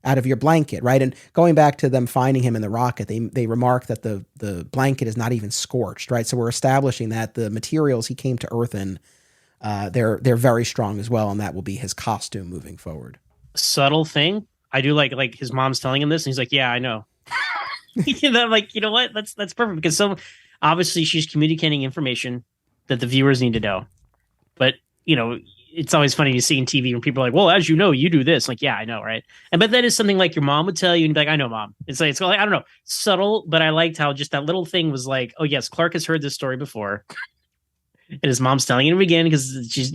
out of your blanket, right? And going back to them finding him in the rocket, they remark that the blanket is not even scorched, right? So we're establishing that the materials he came to Earth in, they're very strong as well, and that will be his costume moving forward. Subtle thing. I do like his mom's telling him this, and he's like, "Yeah, I know." Like, you know what? That's perfect, because obviously she's communicating information that the viewers need to know. But it's always funny to see in TV when people are like, "Well, as you know, you do this." Like, yeah, I know, right? But that is something like your mom would tell you, and be like, "I know, Mom." It's like I don't know, subtle, but I liked how just that little thing was like, "Oh yes, Clark has heard this story before." And his mom's telling him again because she's,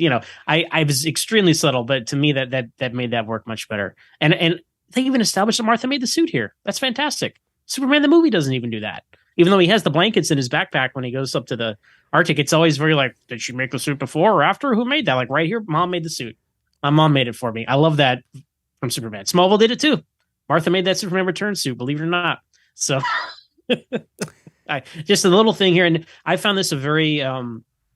I was extremely subtle, but to me that made that work much better. And they even established that Martha made the suit here. That's fantastic. Superman the movie doesn't even do that. Even though he has the blankets in his backpack when he goes up to the Arctic, it's always very like, did she make the suit before or after? Who made that? Like, right here, Mom made the suit. My mom made it for me. I love that from Superman. Smallville did it too. Martha made that Superman Return suit, believe it or not. So just a little thing here. And I found this a very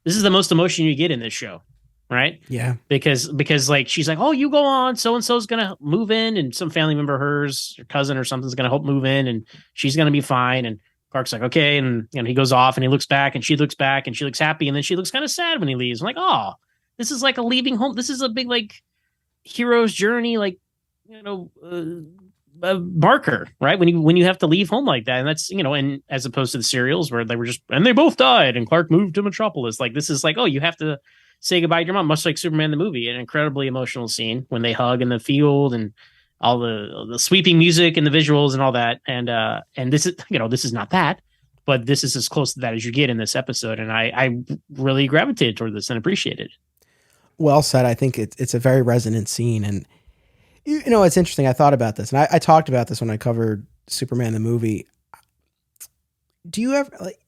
this is the most emotion you get in this show, right? Yeah. Because like, she's like, oh, you go on, so-and-so's going to move in, and some family member of hers, her cousin or something's going to help move in, and she's going to be fine. And Clark's like, okay. And he goes off and he looks back and she looks back and she looks happy. And then she looks kind of sad when he leaves. I'm like, oh, this is like a leaving home. This is a big, like, hero's journey, like, marker, right? When you have to leave home like that. And that's, and as opposed to the serials where they were just, and they both died and Clark moved to Metropolis. Like, this is like, oh, you have to say goodbye to your mom, much like Superman the movie, an incredibly emotional scene when they hug in the field and all the sweeping music and the visuals and all that. And this is, this is not that, but this is as close to that as you get in this episode. And I really gravitated toward this and appreciated it. Well said. I think it's a very resonant scene. And, it's interesting. I thought about this, and I talked about this when I covered Superman the movie. Do you ever, like,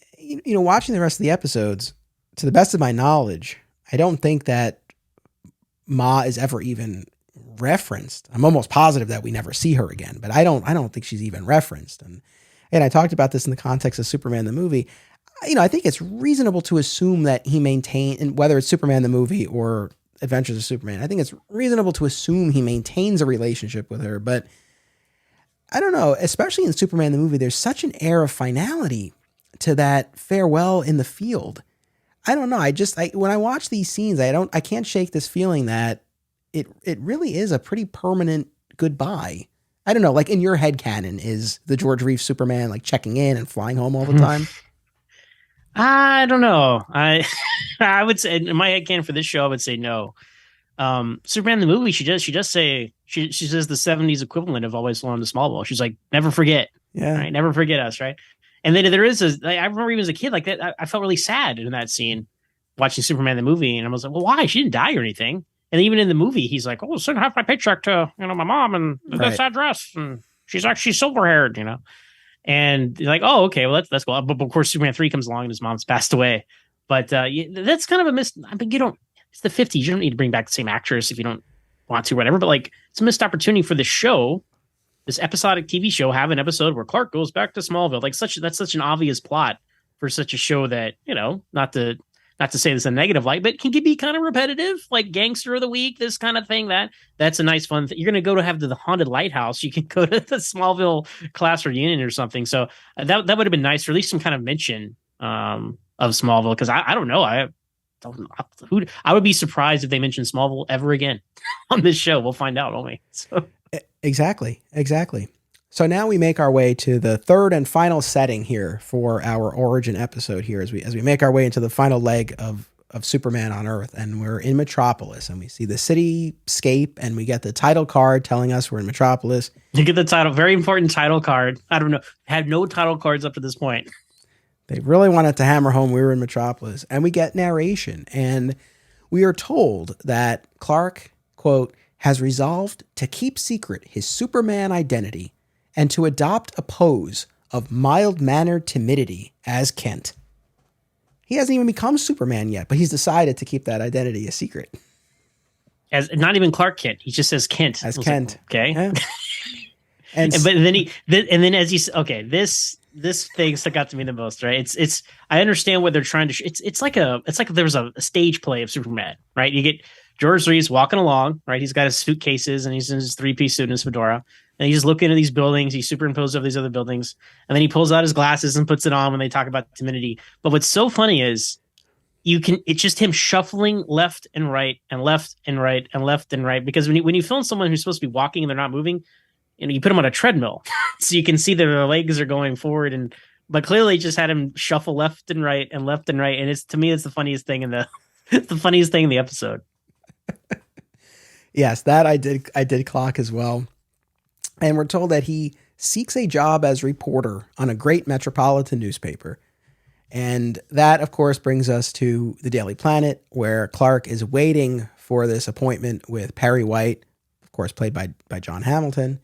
watching the rest of the episodes, to the best of my knowledge, I don't think that Ma is ever even referenced. I'm almost positive that we never see her again, but I don't think she's even referenced. And I talked about this in the context of Superman the movie. I think it's reasonable to assume that he maintained, and whether it's Superman the movie or Adventures of Superman, I think it's reasonable to assume he maintains a relationship with her. But I don't know, especially in Superman the movie, there's such an air of finality to that farewell in the field. I don't know. When I watch these scenes, I can't shake this feeling that it really is a pretty permanent goodbye. I don't know, like in your headcanon, is the George Reeves Superman like checking in and flying home all the time? I don't know. I would say in my headcanon for this show, I would say no. Superman the movie, she does say she says the 70s equivalent of Always Low on to Smallville. She's like, never forget. Yeah. Right? Never forget us, right? And then there is I remember even as a kid like that, I felt really sad in that scene watching Superman the movie, and I was like, well, why? She didn't die or anything. And even in the movie, he's like, oh, send half my paycheck to my mom and this address, and she's actually silver haired, And you're like, oh, okay, well that's cool. But of course, Superman 3 comes along and his mom's passed away. But that's kind of a miss. I mean, it's the 50s. You don't need to bring back the same actress if you don't want to, or whatever. But like, it's a missed opportunity for the show, this episodic TV show, have an episode where Clark goes back to Smallville. Like that's such an obvious plot for such a show that, not to say this in a negative light, but can be kind of repetitive, like Gangster of the Week, this kind of thing. That's a nice fun thing. You're going to have the haunted lighthouse. You can go to the Smallville class reunion or something. So that would have been nice, or at least some kind of mention of Smallville. Because I don't know. I would be surprised if they mentioned Smallville ever again on this show. We'll find out, won't we? So. Exactly. So now we make our way to the third and final setting here for our origin episode here as we make our way into the final leg of Superman on Earth, and we're in Metropolis, and we see the cityscape, and we get the title card telling us we're in Metropolis. You get the title, very important title card. I don't know, had no title cards up to this point. They really wanted to hammer home we were in Metropolis, and we get narration, and we are told that Clark, quote, has resolved to keep secret his Superman identity and to adopt a pose of mild-mannered timidity as Kent. He hasn't even become Superman yet, but he's decided to keep that identity a secret. As not even Clark Kent, he just says Kent. As Kent. Like, okay. Yeah. This thing stuck out to me the most, right? It's I understand what they're trying to it's like there was a stage play of Superman, right? You get George Reeves walking along, right? He's got his suitcases and he's in his 3-piece suit and his fedora. And he's looking at these buildings. He's superimposed over these other buildings. And then he pulls out his glasses and puts it on when they talk about timidity. But what's so funny is it's just him shuffling left and right and left and right and left and right. Because when you film someone who's supposed to be walking and they're not moving, you put them on a treadmill. So you can see that their legs are going forward. But clearly just had him shuffle left and right and left and right. And to me, it's the funniest thing in the funniest thing in the episode. Yes, that I did clock as well. And we're told that he seeks a job as reporter on a great metropolitan newspaper. And that, of course, brings us to the Daily Planet, where Clark is waiting for this appointment with Perry White, of course, played by John Hamilton.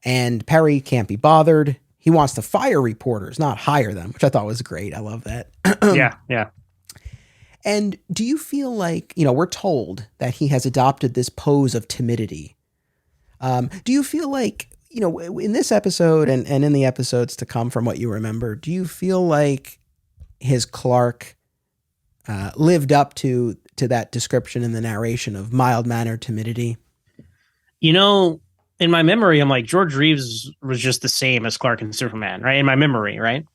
And Perry can't be bothered. He wants to fire reporters, not hire them, which I thought was great. I love that. Yeah. And do you feel like, we're told that he has adopted this pose of timidity. Do you feel like, in this episode and in the episodes to come from what you remember, do you feel like his Clark lived up to that description in the narration of mild-mannered timidity? In my memory, I'm like, George Reeves was just the same as Clark and Superman, right? In my memory, right?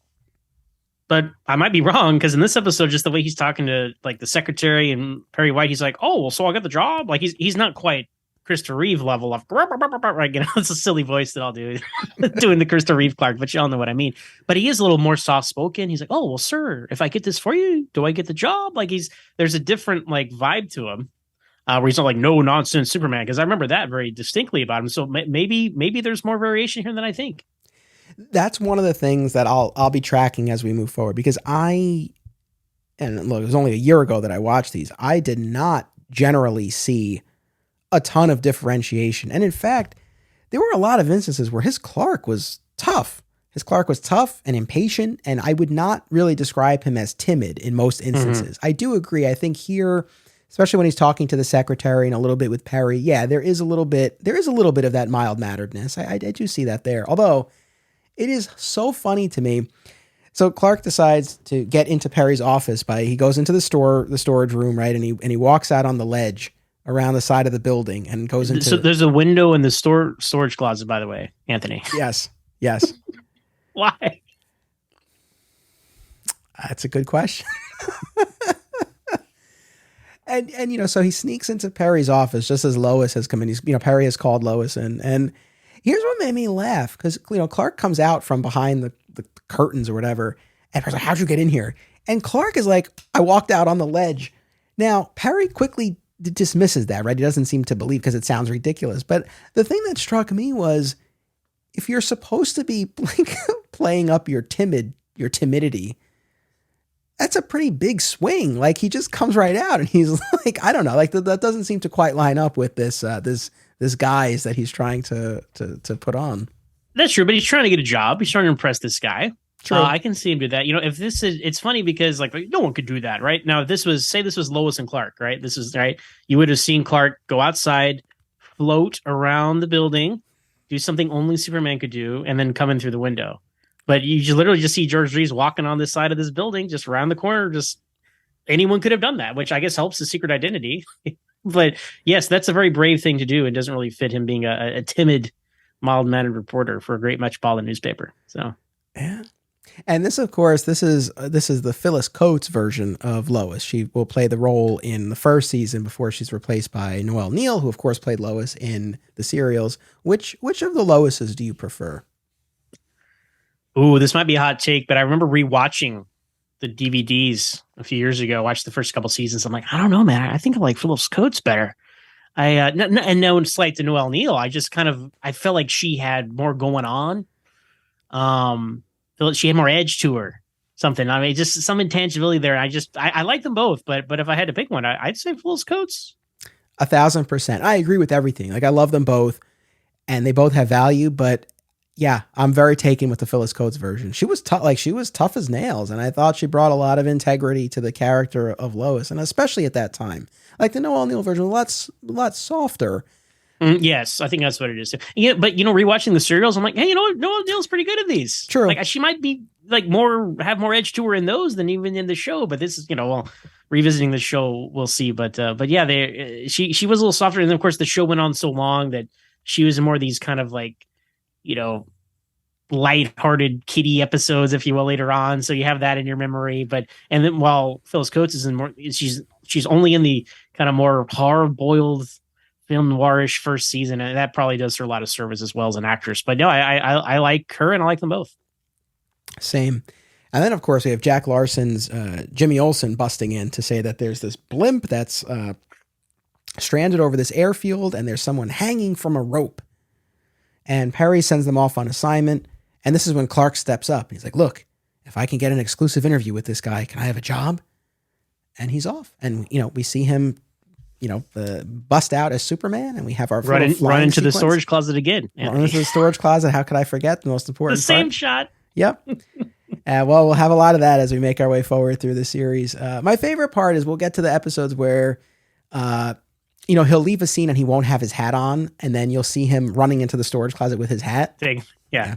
But I might be wrong, because in this episode, just the way he's talking to like the secretary and Perry White, he's like, oh, well, so I'll get the job. Like he's not quite Christopher Reeve level of right. It's a silly voice that I'll do doing the Christopher Reeve Clark, but y'all know what I mean. But he is a little more soft spoken. He's like, oh, well, sir, if I get this for you, do I get the job? Like there's a different like vibe to him. Where he's not like no nonsense Superman, because I remember that very distinctly about him. So maybe there's more variation here than I think. That's one of the things that I'll be tracking as we move forward, because and look, it was only a year ago that I watched these. I did not generally see a ton of differentiation. And in fact, there were a lot of instances where his Clark was tough. His Clark was tough and impatient, and I would not really describe him as timid in most instances. I do agree. I think here, especially when he's talking to the secretary and a little bit with Perry, yeah, there is a little bit of that mild-manneredness. I do see that there. Although it is so funny to me. So Clark decides to get into Perry's office he goes into the storage room, right? And he walks out on the ledge around the side of the building and goes into. So there's a window in the storage closet, by the way, Anthony. Yes. Why? That's a good question. And so he sneaks into Perry's office just as Lois has come in. Perry has called Lois in, and here's what made me laugh, because Clark comes out from behind the curtains or whatever, and Perry's like, "How'd you get in here?" And Clark is like, "I walked out on the ledge." Now Perry quickly dismisses that, right? He doesn't seem to believe because it sounds ridiculous. But the thing that struck me was, if you're supposed to be playing up your timidity, that's a pretty big swing. Like, he just comes right out and he's like, I don't know, like that doesn't seem to quite line up with this guise that he's trying to put on. That's true, but he's trying to get a job. He's trying to impress this guy. True. I can see him do that. If this is, it's funny because like no one could do that, right? Now, if this was Lois and Clark, right? This is right. You would have seen Clark go outside, float around the building, do something only Superman could do, and then come in through the window. But you just literally just see George Reeves walking on this side of this building, just around the corner. Just anyone could have done that, which I guess helps his secret identity. But yes, that's a very brave thing to do. It doesn't really fit him being a timid, mild-mannered reporter for a great metropolitan newspaper. So yeah. And this, of course, this is the Phyllis Coates version of Lois. She will play the role in the first season before she's replaced by Noelle Neal, who of course played Lois in the serials. Which of the Loises do you prefer? Ooh, this might be a hot take, but I remember rewatching the DVDs a few years ago. I watched the first couple seasons. I'm like, I don't know, man. I think I like Phyllis Coates better. And no slight to Noelle Neal. I just I felt like she had more going on. She had more edge to her, something. I mean, just some intangibility there. I like them both, but if I had to pick one, I'd say Phyllis Coates. 1,000%. I agree with everything. Like, I love them both, and they both have value. But yeah, I'm very taken with the Phyllis Coates version. She was tough. Like, she was tough as nails, and I thought she brought a lot of integrity to the character of Lois, and especially at that time. Like, the Noelle Neal version, a lot softer. Yes, I think that's what it is. Yeah, but rewatching the serials, I'm like, hey, Noelle Neal's pretty good at these. True. Like, she might be like have more edge to her in those than even in the show. But this is, revisiting the show, we'll see. But yeah, she was a little softer, and then of course the show went on so long that she was in more of these kind of like, light-hearted kiddie episodes, if you will, later on. So you have that in your memory. And then while Phyllis Coates is in more, she's only in the kind of more hard-boiled film noirish first season, and that probably does her a lot of service as well as an actress. But no, I like her, and I like them both. Same. And then of course we have Jack Larson's Jimmy Olsen busting in to say that there's this blimp that's stranded over this airfield, and there's someone hanging from a rope. And Perry sends them off on assignment, and this is when Clark steps up. He's like, "Look, if I can get an exclusive interview with this guy, can I have a job?" And he's off, and we see him bust out as Superman, and we have our run into the storage closet again. Run into the storage closet. How could I forget the most important the same part? shot? Yep. Well, we'll have a lot of that as we make our way forward through the series. My favorite part is we'll get to the episodes where, he'll leave a scene and he won't have his hat on, and then you'll see him running into the storage closet with his hat. Yeah.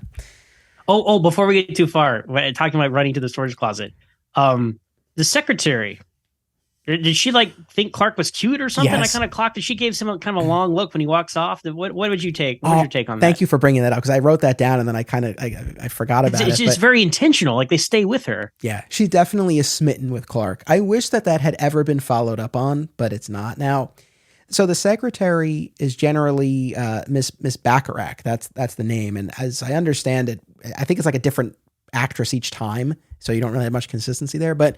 Oh, before we get too far, talking about running to the storage closet, the secretary. Did she think Clark was cute or something? Yes. I kind of clocked it. She gave him kind of a long look when he walks off. What would you take? What was your take on that? Thank you for bringing that up, because I wrote that down and then I forgot about it. It's just very intentional. Like, they stay with her. Yeah, she definitely is smitten with Clark. I wish that had ever been followed up on, but it's not. Now, so the secretary is generally Miss Bacharach. That's the name. And as I understand it, I think it's like a different actress each time, so you don't really have much consistency there. But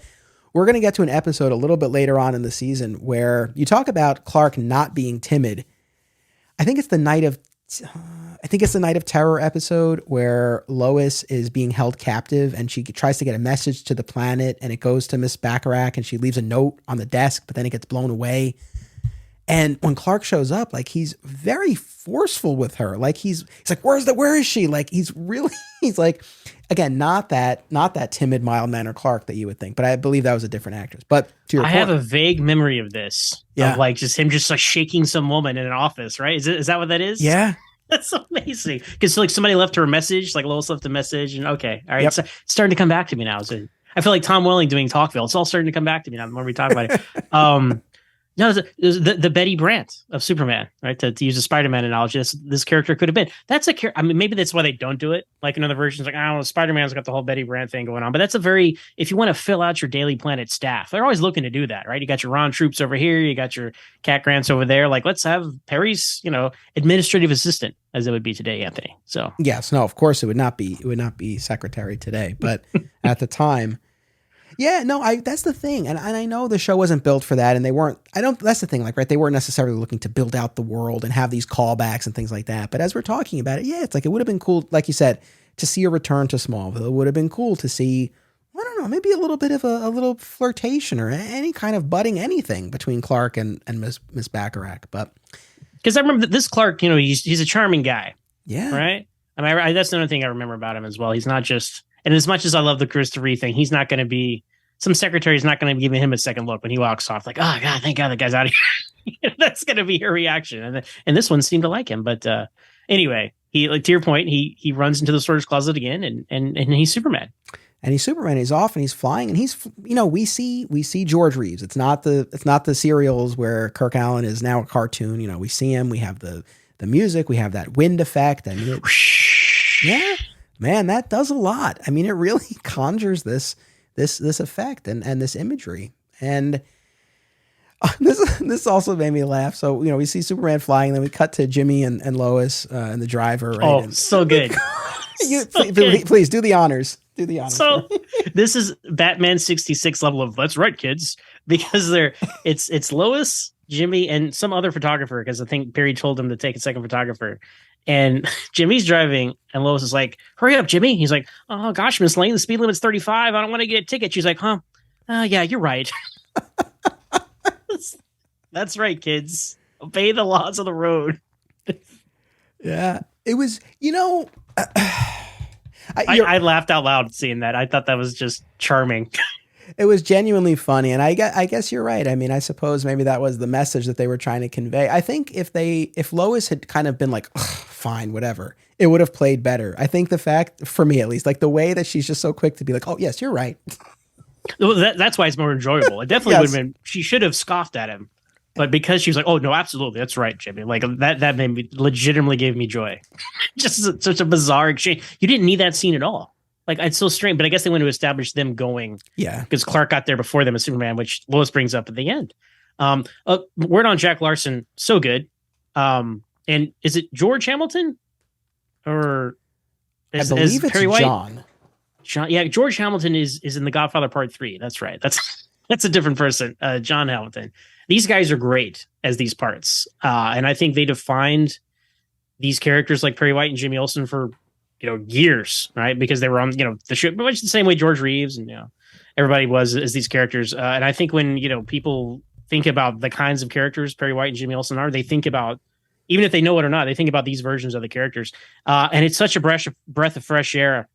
we're going to get to an episode a little bit later on in the season where you talk about Clark not being timid. I think it's the Night of Terror episode where Lois is being held captive and she tries to get a message to the planet, and it goes to Miss Bacharach and she leaves a note on the desk, but then it gets blown away. And when Clark shows up, like he's very forceful with her. Like he's like, where is she? Like he's like, again, not that timid, mild mannered Clark that you would think, but I believe that was a different actress. But to your point, have a vague memory of this. Yeah. Of like just him just like shaking some woman in an office, right? Is that what that is? Yeah. That's amazing. Because like somebody left her a message, like Lois left a message, and okay, all right, Yep. so it's starting to come back to me now. So I feel like Tom Welling doing Talkville. It's all starting to come back to me now the more we talk about it. No, the Betty Brant of Superman, right? To use a Spider-Man analogy, this character could have been. That's a character. I mean, maybe that's why they don't do it. Like in other versions, like I don't know, Spider-Man's got the whole Betty Brant thing going on. But that's if you want to fill out your Daily Planet staff, they're always looking to do that, right? You got your Ron Troops over here, you got your Cat Grants over there. Like let's have Perry's, administrative assistant, as it would be today, Anthony. So yes, no, of course it would not be secretary today, but at the time. Yeah, no, that's the thing. And I know the show wasn't built for that, and that's the thing, like, right, they weren't necessarily looking to build out the world and have these callbacks and things like that. But as we're talking about it, yeah, it's like, it would have been cool, like you said, to see a return to Smallville. It would have been cool to see, I don't know, maybe a little bit of a little flirtation or any kind of budding anything between Clark and Miss Bacharach. But because I remember that this Clark, he's a charming guy. Yeah. Right? I mean, that's another thing I remember about him as well. He's not just, and as much as I love the Christopher Reeve thing, he's not going to be, some secretary's not going to be giving him a second look when he walks off. Like, oh God, thank God that guy's out of here. That's going to be her reaction. And this one seemed to like him. But anyway, he, like, to your point, he runs into the storage closet again, and he's Superman. And he's Superman. He's off and he's flying, and he's, we see George Reeves. It's not the serials where Kirk Allen is now a cartoon. We see him. We have the music. We have that wind effect. I mean, yeah, man, that does a lot. I mean, it really conjures this effect and this imagery. And this also made me laugh. So, we see Superman flying, then we cut to Jimmy and Lois and the driver. Right? Oh, so good. Please do the honors. Do the honors. So this is Batman 66 level of, that's right, kids, because it's Lois, Jimmy, and some other photographer, because I think Perry told him to take a second photographer. And Jimmy's driving, and Lois is like, hurry up, Jimmy. He's like, oh, gosh, Miss Lane, the speed limit's 35. I don't want to get a ticket. She's like, huh? Yeah, you're right. That's right, kids. Obey the laws of the road. Yeah. It was, I laughed out loud seeing that. I thought that was just charming. It was genuinely funny, and I guess you're right. I mean, I suppose maybe that was the message that they were trying to convey. I think if Lois had kind of been like, fine, whatever, it would have played better. I think the fact, for me at least, like the way that she's just so quick to be like, oh yes, you're right. Well, that's why it's more enjoyable. It definitely would have been. She should have scoffed at him, but because she was like, oh no, absolutely, that's right, Jimmy. Like that made me, legitimately gave me joy. Just such a bizarre exchange. You didn't need that scene at all. Like, it's so strange, but I guess they want to establish them going. Yeah. Because Clark got there before them as Superman, which Lois brings up at the end. Word on Jack Larson, so good. And is it George Hamilton? Or I believe it's Perry White? John. Yeah, George Hamilton is in The Godfather Part 3. That's right. That's a different person. John Hamilton. These guys are great as these parts. And I think they defined these characters like Perry White and Jimmy Olsen for years, right? Because they were on, the show, much the same way George Reeves and, everybody was as these characters. And I think when, people think about the kinds of characters Perry White and Jimmy Olsen are, they think about, even if they know it or not, they think about these versions of the characters. And it's such a breath of fresh air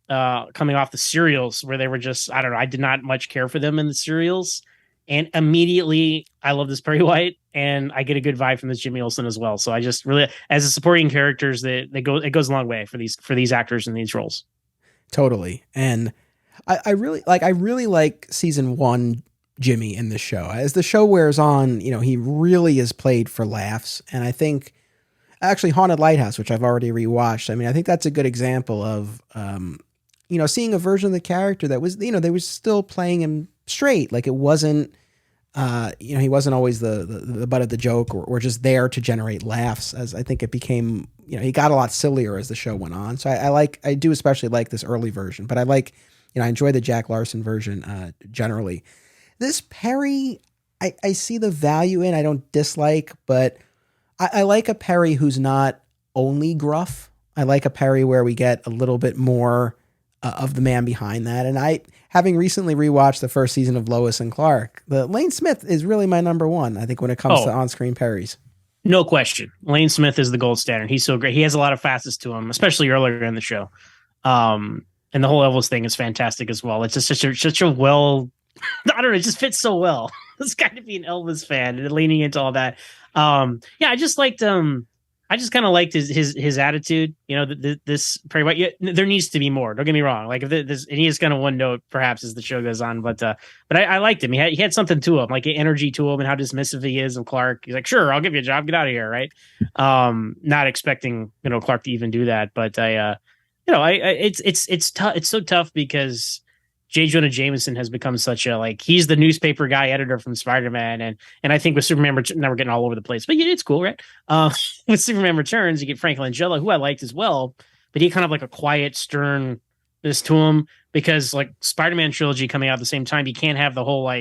coming off the serials where they were just, I don't know, I did not much care for them in the serials. And immediately I love this Perry White, and I get a good vibe from this Jimmy Olsen as well. So I just really, as a supporting characters, it goes a long way for these actors in these roles. Totally. And I really like season 1 Jimmy in the show. As the show wears on, he really is played for laughs. And I think actually Haunted Lighthouse, which I've already rewatched, I mean, I think that's a good example of, seeing a version of the character that was, they were still playing him straight. Like it wasn't, he wasn't always the butt of the joke or just there to generate laughs, as I think it became, he got a lot sillier as the show went on. So I do especially like this early version, but I enjoy the Jack Larson version generally. This Perry, I see the value in, I don't dislike, but I like a Perry who's not only gruff. I like a Perry where we get a little bit more of the man behind that. And I, having recently rewatched the first season of Lois and Clark, the Lane Smith is really my number one, I think, when it comes to on-screen parries. No question. Lane Smith is the gold standard. He's so great. He has a lot of facets to him, especially earlier in the show. And the whole Elvis thing is fantastic as well. It's just such a well, I don't know, it just fits so well. It's got to be an Elvis fan and leaning into all that. I just liked I just kind of liked his attitude. You know, this Perry White. Yeah, there needs to be more. Don't get me wrong. Like if this, and he is kind of one note perhaps as the show goes on, but I liked him. He had something to him, like energy to him, and how dismissive he is of Clark. He's like, sure, I'll give you a job. Get out of here, right? Not expecting Clark to even do that, but it's tough. It's so tough because J. Jonah Jameson has become such a he's the newspaper guy editor from Spider-Man, and I think with Superman now we're getting all over the place, but yeah, it's cool, right? With Superman Returns, you get Frank Langella, who I liked as well, but he kind of like a quiet sternness to him because Spider-Man trilogy coming out at the same time, you can't have the whole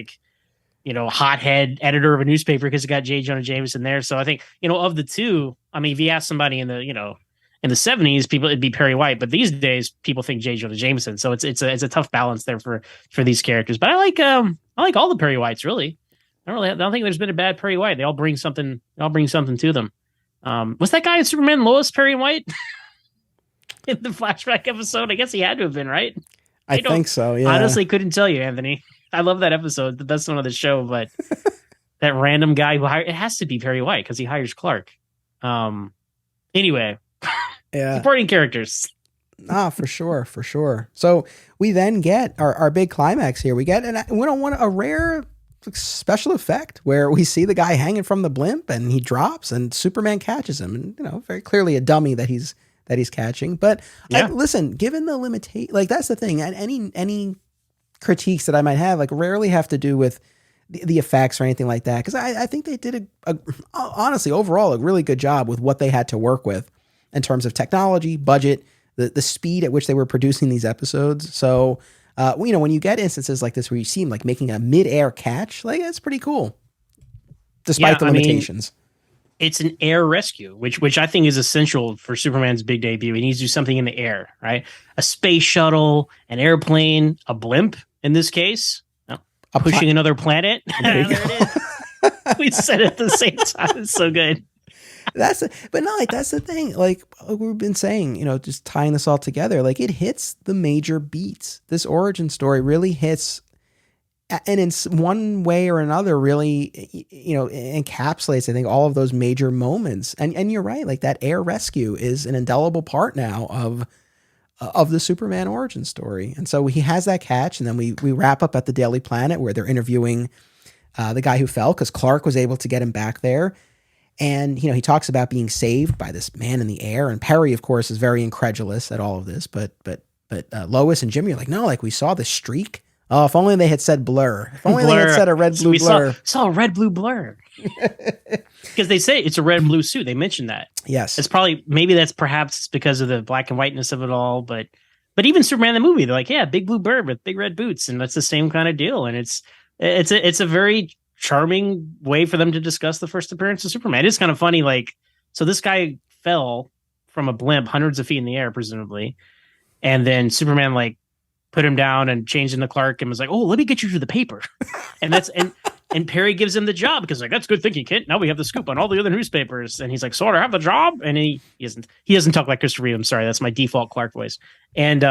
hothead editor of a newspaper because it got J. Jonah Jameson there. So I think of the two, I mean, if you ask somebody in the in the 70s, it'd be Perry White, but these days people think J. Jonah Jameson. So it's a tough balance there for these characters. But I like all the Perry Whites, really. I don't think there's been a bad Perry White. They all bring something to them. Was that guy in Superman Lois Perry White in the flashback episode? I guess he had to have been, right? I think so. Yeah. Honestly, couldn't tell you, Anthony. I love that episode, the best one of the show. But that random guy it has to be Perry White because he hires Clark. Anyway. Yeah. Supporting characters. For sure. So we then get our big climax here. We get a rare special effect where we see the guy hanging from the blimp and he drops and Superman catches him, and very clearly a dummy that he's catching. But yeah. Listen, given the limitation, that's the thing. And any critiques that I might have rarely have to do with the effects or anything like that, because I think they did honestly overall a really good job with what they had to work with in terms of technology, budget, the speed at which they were producing these episodes. So, when you get instances like this where you see him making a mid-air catch, that's pretty cool, despite the limitations. It's an air rescue, which I think is essential for Superman's big debut. He needs to do something in the air, right? A space shuttle, an airplane, a blimp in this case, pushing another planet. There it is. We said it at the same time. It's so good. That's the thing. We've been saying, just tying this all together, it hits the major beats. This origin story really hits, and in one way or another, really, encapsulates, I think, all of those major moments. And you're right, that air rescue is an indelible part now of the Superman origin story. And so he has that catch, and then we wrap up at the Daily Planet where they're interviewing the guy who fell because Clark was able to get him back there. And, he talks about being saved by this man in the air. And Perry, of course, is very incredulous at all of this. But Lois and Jimmy are no, we saw the streak. Oh, if only they had said blur. If only they had said a red, blue, blur. Saw a red, blue blur. Because they say it's a red, blue suit. They mentioned that. Yes. It's maybe that's perhaps because of the black and whiteness of it all. But even Superman the movie, they're like, yeah, big blue bird with big red boots. And that's the same kind of deal. And it's a very charming way for them to discuss the first appearance of Superman. It's kind of funny, so this guy fell from a blimp hundreds of feet in the air, presumably, and then Superman put him down and changed into Clark and was like, "Oh, let me get you to the paper," and that's and Perry gives him the job because that's good thinking, kid. Now we have the scoop on all the other newspapers, and he's like, "So I have the job," and he doesn't talk like Christopher Reeve. I'm sorry, that's my default Clark voice, and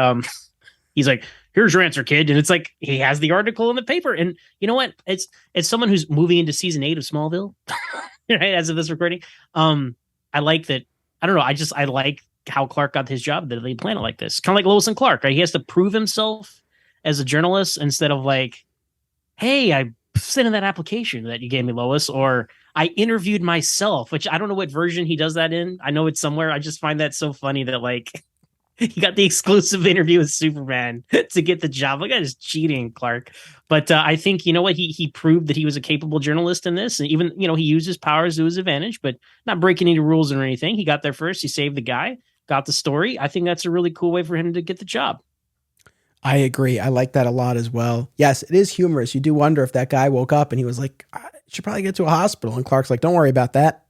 he's like, "Here's your answer, kid." And it's he has the article in the paper. And you know what? It's someone who's moving into season 8 of Smallville, right? As of this recording. I like that. I don't know. I like how Clark got his job that they plan it like this. Kind of like Lois and Clark, right? He has to prove himself as a journalist instead of hey, I sent in that application that you gave me, Lois, or I interviewed myself, which I don't know what version he does that in. I know it's somewhere. I just find that so funny that he got the exclusive interview with Superman to get the job. That is cheating, Clark. But I think, you know what? He proved that he was a capable journalist in this. And even, he used his powers to his advantage, but not breaking any rules or anything. He got there first. He saved the guy, got the story. I think that's a really cool way for him to get the job. I agree. I like that a lot as well. Yes, it is humorous. You do wonder if that guy woke up and he was like, I should probably get to a hospital. And Clark's like, don't worry about that.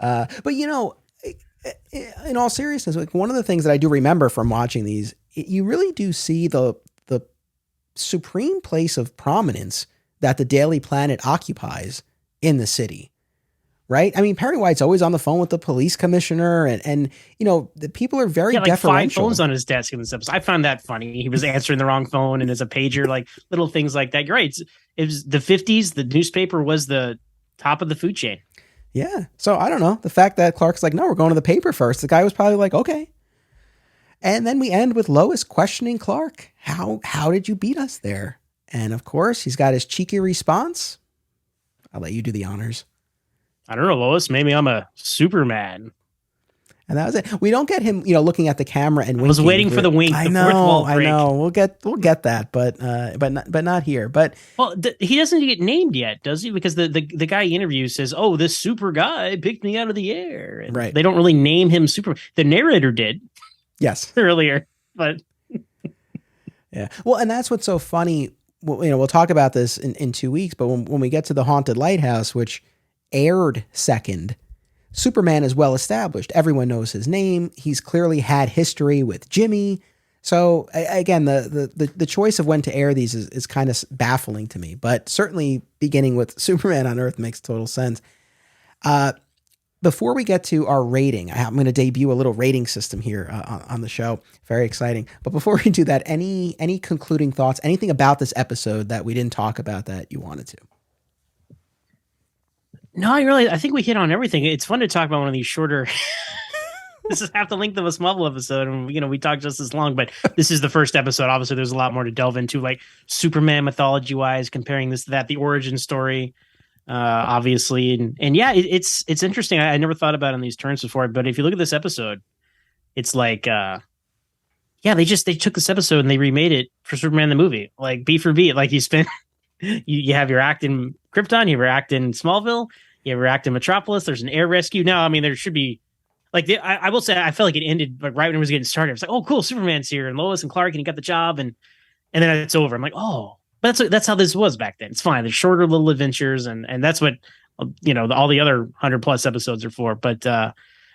But, in all seriousness, like one of the things that I do remember from watching these, you really do see the supreme place of prominence that the Daily Planet occupies in the city. Right? I mean, Perry White's always on the phone with the police commissioner, and the people are very like deferential. 5 phones on his desk in this episode. I found that funny. He was answering the wrong phone, and there's a pager, like little things like that. You're right. It was the 50s. The newspaper was the top of the food chain. Yeah. So I don't know. The fact that Clark's like, no, we're going to the paper first. The guy was probably like, okay. And then we end with Lois questioning Clark. How did you beat us there? And of course, he's got his cheeky response. I'll let you do the honors. I don't know, Lois. Maybe I'm a Superman. And that was it. We don't get him, looking at the camera and winking. I was waiting for the wink. I the know. fourth wall break. I know. We'll get that, but not here. But he doesn't get named yet, does he? Because the guy he interviews says, "Oh, this super guy picked me out of the air." And right. They don't really name him Superman. The narrator did. Yes. Earlier, but yeah. Well, and that's what's so funny. We'll talk about this in 2 weeks, but when we get to the Haunted Lighthouse, which aired second, Superman is well established. Everyone knows his name. He's clearly had history with Jimmy. So again, the choice of when to air these is kind of baffling to me, but certainly beginning with Superman on Earth makes total sense. Before we get to our rating, I'm going to debut a little rating system here on the show. Very exciting. But before we do that, any concluding thoughts, anything about this episode that we didn't talk about that you wanted to? No, I think we hit on everything. It's fun to talk about one of these shorter. This is half the length of a Smallville episode, and we talked just as long. But this is the first episode. Obviously, there's a lot more to delve into, like Superman mythology wise, comparing this to that, the origin story, obviously, and yeah, it's interesting. I never thought about it in these terms before, but if you look at this episode, it's like, they took this episode and they remade it for Superman the movie, like beat for beat. Like you spend. You have your act in Krypton, you have your act in Smallville, you have your act in Metropolis. There's an air rescue. Now, I mean, there should be like I will say I felt like it ended like right when it was getting started. It was like, oh, cool, Superman's here and Lois and Clark, and he got the job, and then it's over. I'm like, oh, but that's how this was back then. It's fine. There's shorter little adventures, and that's what all the other 100+ episodes are for. But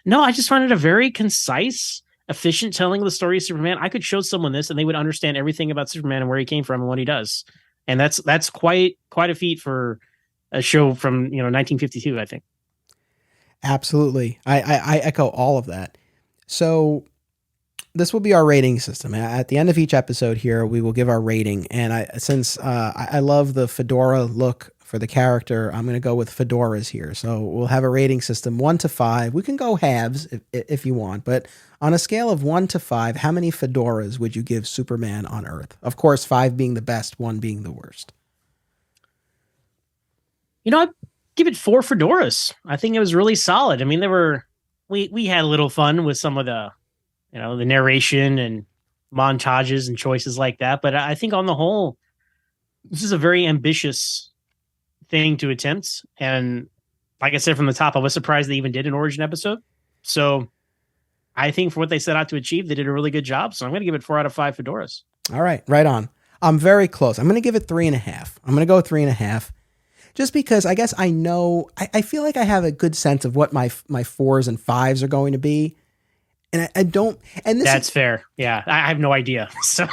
no, I just find it a very concise, efficient telling of the story of Superman. I could show someone this, and they would understand everything about Superman and where he came from and what he does. And that's quite a feat for a show from 1952, I think. Absolutely, I echo all of that. So this will be our rating system. At the end of each episode here, we will give our rating. And since I love the fedora look for the character, I'm going to go with fedoras here. So we'll have a rating system 1 to 5. We can go halves if you want, but on a scale of 1 to 5, how many fedoras would you give Superman on Earth? Of course, 5 being the best, 1 being the worst. I'd give it 4 fedoras. I think it was really solid. I mean, we had a little fun with some of the, the narration and montages and choices like that. But I think on the whole, this is a very ambitious thing to attempt. And like I said from the top, I was surprised they even did an origin episode. So I think for what they set out to achieve, they did a really good job. So I'm going to give it 4 out of 5 fedoras. All right. Right on. I'm very close. I'm going to give it 3.5. I'm going to go 3.5. Just because I guess I know, I feel like I have a good sense of what my 4s and 5s are going to be. And I don't, and that's fair. Yeah. I have no idea. So,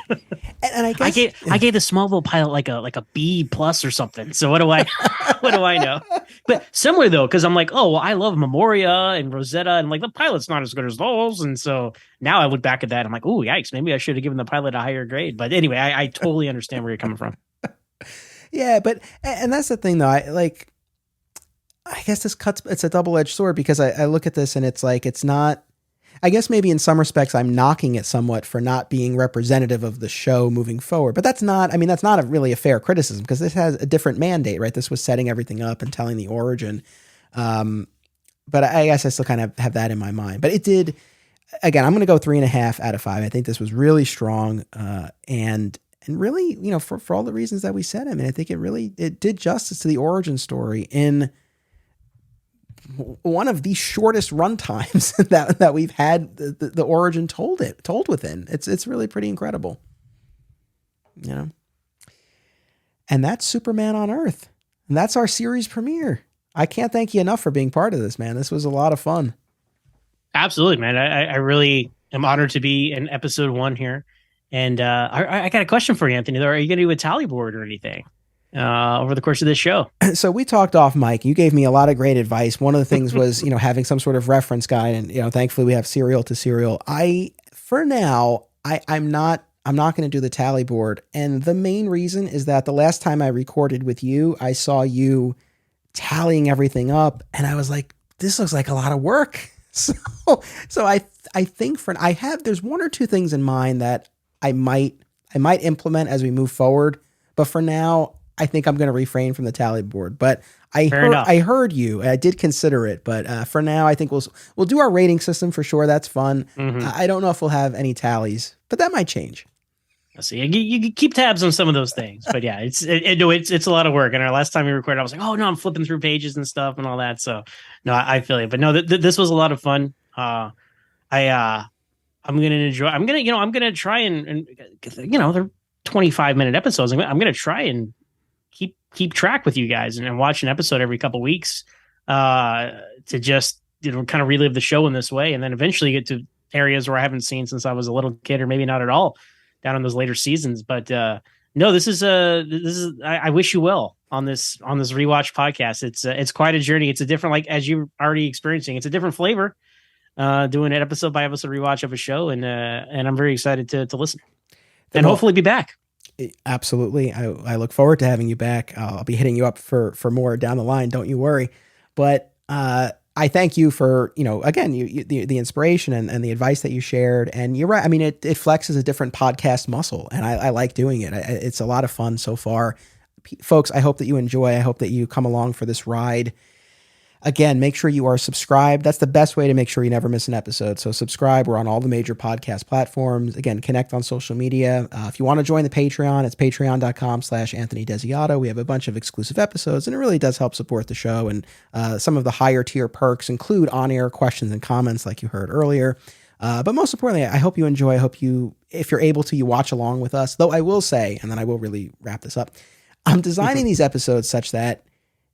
and I guess I gave the Smallville pilot like a B+ or something. So what do I know? But similar though, because I'm like, oh, well, I love Memoria and Rosetta, and like the pilot's not as good as those. And so now I look back at that, I'm like, oh, yikes, maybe I should have given the pilot a higher grade. But anyway, I totally understand where you're coming from. Yeah, but and that's the thing though. I guess it's a double-edged sword, because I look at this and it's like, it's not, I guess maybe in some respects I'm knocking it somewhat for not being representative of the show moving forward. But that's not really a fair criticism, because this has a different mandate, right? This was setting everything up and telling the origin. But I guess I still kind of have that in my mind. But it did, again, I'm going to go 3.5 out of 5. I think this was really strong, and really, for all the reasons that we said. I mean, I think it did justice to the origin story in one of the shortest runtimes that we've had the origin told within. It's really pretty incredible, And that's Superman on Earth, and that's our series premiere. I can't thank you enough for being part of this, man. This was a lot of fun. Absolutely, man. I really am honored to be in episode one here. And I got a question for you, Anthony. Are you going to do a tally board or anything over the course of this show? So we talked off mic. You gave me a lot of great advice. One of the things was, having some sort of reference guide, and thankfully we have serial to serial. For now, I'm not going to do the tally board, and the main reason is that the last time I recorded with you, I saw you tallying everything up, and I was like, this looks like a lot of work. So I think there's one or two things in mind that I might implement as we move forward, but for now, I think I'm going to refrain from the tally board. But I heard you. I did consider it, but for now, I think we'll do our rating system for sure. That's fun. Mm-hmm. I don't know if we'll have any tallies, but that might change. Let's see. You keep tabs on some of those things, but yeah, it's a lot of work. And our last time we recorded, I was like, oh no, I'm flipping through pages and stuff and all that. So no, I feel it. But no, this was a lot of fun. I'm gonna enjoy. I'm gonna try and they're 25-minute episodes. I'm gonna try and keep track with you guys and watch an episode every couple weeks to just kind of relive the show in this way, and then eventually get to areas where I haven't seen since I was a little kid, or maybe not at all, down in those later seasons. But no, this is I wish you well on this rewatch podcast. It's quite a journey. It's a different, like as you're already experiencing, it's a different flavor doing an episode by episode rewatch of a show, and I'm very excited to listen and hopefully be back. Absolutely. I look forward to having you back. I'll be hitting you up for more down the line. Don't you worry. But I thank you for, again, the inspiration and the advice that you shared. And you're right. I mean, it flexes a different podcast muscle, and I like doing it. It's a lot of fun so far. Folks, I hope that you enjoy. I hope that you come along for this ride. Again, make sure you are subscribed. That's the best way to make sure you never miss an episode. So subscribe. We're on all the major podcast platforms. Again, connect on social media. If you want to join the Patreon, it's patreon.com/Anthony Desiato. We have a bunch of exclusive episodes, and it really does help support the show. And some of the higher tier perks include on-air questions and comments like you heard earlier. But most importantly, I hope you enjoy. I hope you, if you're able to, you watch along with us. Though I will say, and then I will really wrap this up, I'm designing these episodes such that,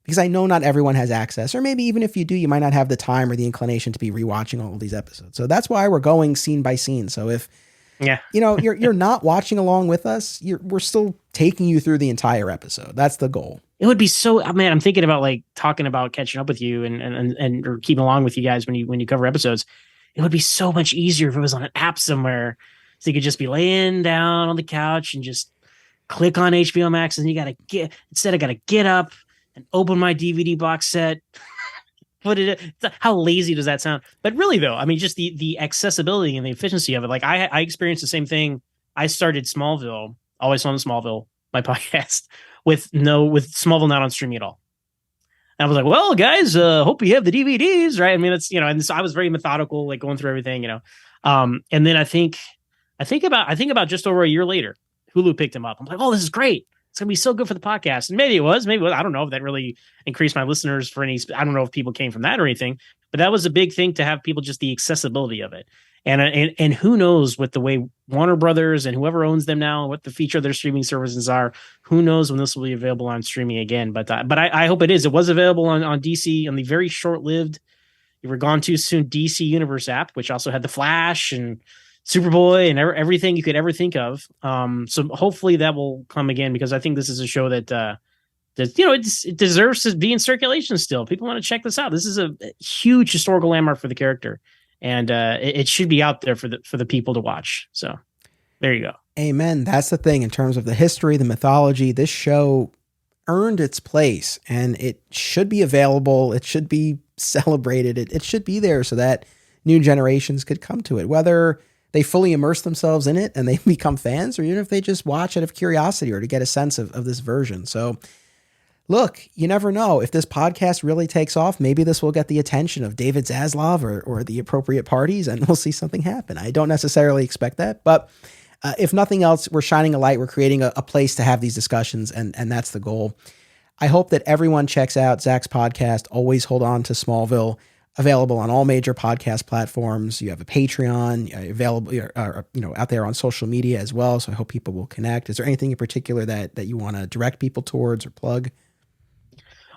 because I know not everyone has access, or maybe even if you do, you might not have the time or the inclination to be rewatching all of these episodes. So that's why we're going scene by scene. So if you're not watching along with us, we're still taking you through the entire episode. That's the goal. It would be so, man, I'm thinking about like talking about catching up with you and or keeping along with you guys when you cover episodes. It would be so much easier if it was on an app somewhere, so you could just be laying down on the couch and just click on HBO Max, and I got to get up and open my DVD box set, put it in. How lazy does that sound? But really, though, I mean, just the accessibility and the efficiency of it. Like I experienced the same thing. I started Smallville, Always on Smallville, my podcast, with Smallville not on streaming at all. And I was like, well, guys, hope you have the DVDs, right? I mean, that's, and so I was very methodical, like going through everything, and then I think about just over a year later, Hulu picked him up. I'm like, oh, this is great. It's going to be so good for the podcast. And maybe it was. I don't know if that really increased my listeners for any. I don't know if people came from that or anything, but that was a big thing to have people, just the accessibility of it. And who knows with the way Warner Brothers and whoever owns them now, what the feature of their streaming services are, who knows when this will be available on streaming again. But I hope it is. It was available on DC, on the very short-lived, you were gone too soon DC Universe app, which also had the Flash and Superboy and everything you could ever think of. So hopefully that will come again, because I think this is a show that it deserves to be in circulation still. People want to check this out. This is a huge historical landmark for the character, and it should be out there for the people to watch. So there you go. Amen. That's the thing in terms of the history, the mythology. This show earned its place, and it should be available. It should be celebrated. It should be there so that new generations could come to it, whether they fully immerse themselves in it and they become fans, or even if they just watch out of curiosity or to get a sense of this version. So look, you never know. If this podcast really takes off, maybe this will get the attention of David Zaslav or the appropriate parties, and we'll see something happen. I don't necessarily expect that, but if nothing else, we're shining a light. We're creating a place to have these discussions, and that's the goal. I hope that everyone checks out Zach's podcast, Always Hold On to Smallville, available on all major podcast platforms. You have a Patreon available, out there on social media as well. So I hope people will connect. Is there anything in particular that you want to direct people towards or plug?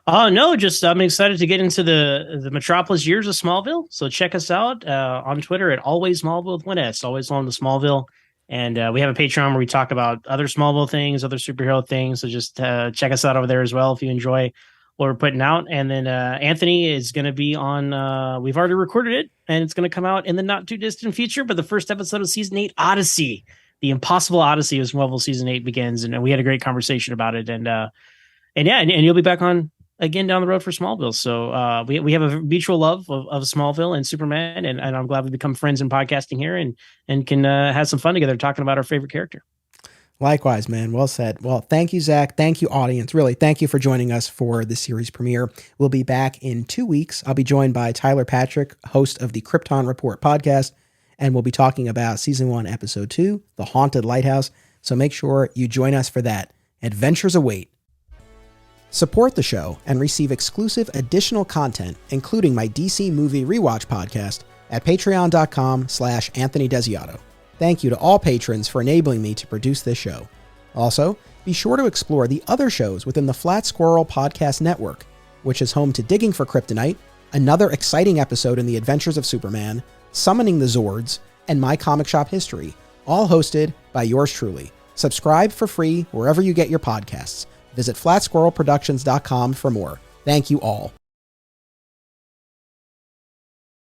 No, just I'm excited to get into the Metropolis years of Smallville. So check us out on Twitter at Always Smallville with one S, Always on to Smallville. And we have a Patreon where we talk about other Smallville things, other superhero things. So just check us out over there as well if you enjoy what we're putting out. And then Anthony is going to be on, we've already recorded it, and it's going to come out in the not too distant future. But the first episode of season 8, Odyssey, the impossible Odyssey of Smallville season 8 begins. And we had a great conversation about it. And you'll be back on again down the road for Smallville. So we have a mutual love of Smallville and Superman, and I'm glad we become friends in podcasting here and can have some fun together talking about our favorite character. Likewise, man. Well said. Well, thank you, Zach. Thank you, audience. Really, thank you for joining us for the series premiere. We'll be back in 2 weeks. I'll be joined by Tyler Patrick, host of the Krypton Report podcast, and we'll be talking about season 1, episode 2, The Haunted Lighthouse. So make sure you join us for that. Adventures await. Support the show and receive exclusive additional content, including my DC movie rewatch podcast at patreon.com/Anthony Desiato. Thank you to all patrons for enabling me to produce this show. Also, be sure to explore the other shows within the Flat Squirrel Podcast Network, which is home to Digging for Kryptonite, another exciting episode in the Adventures of Superman, Summoning the Zords, and My Comic Shop History, all hosted by yours truly. Subscribe for free wherever you get your podcasts. Visit flatsquirrelproductions.com for more. Thank you all.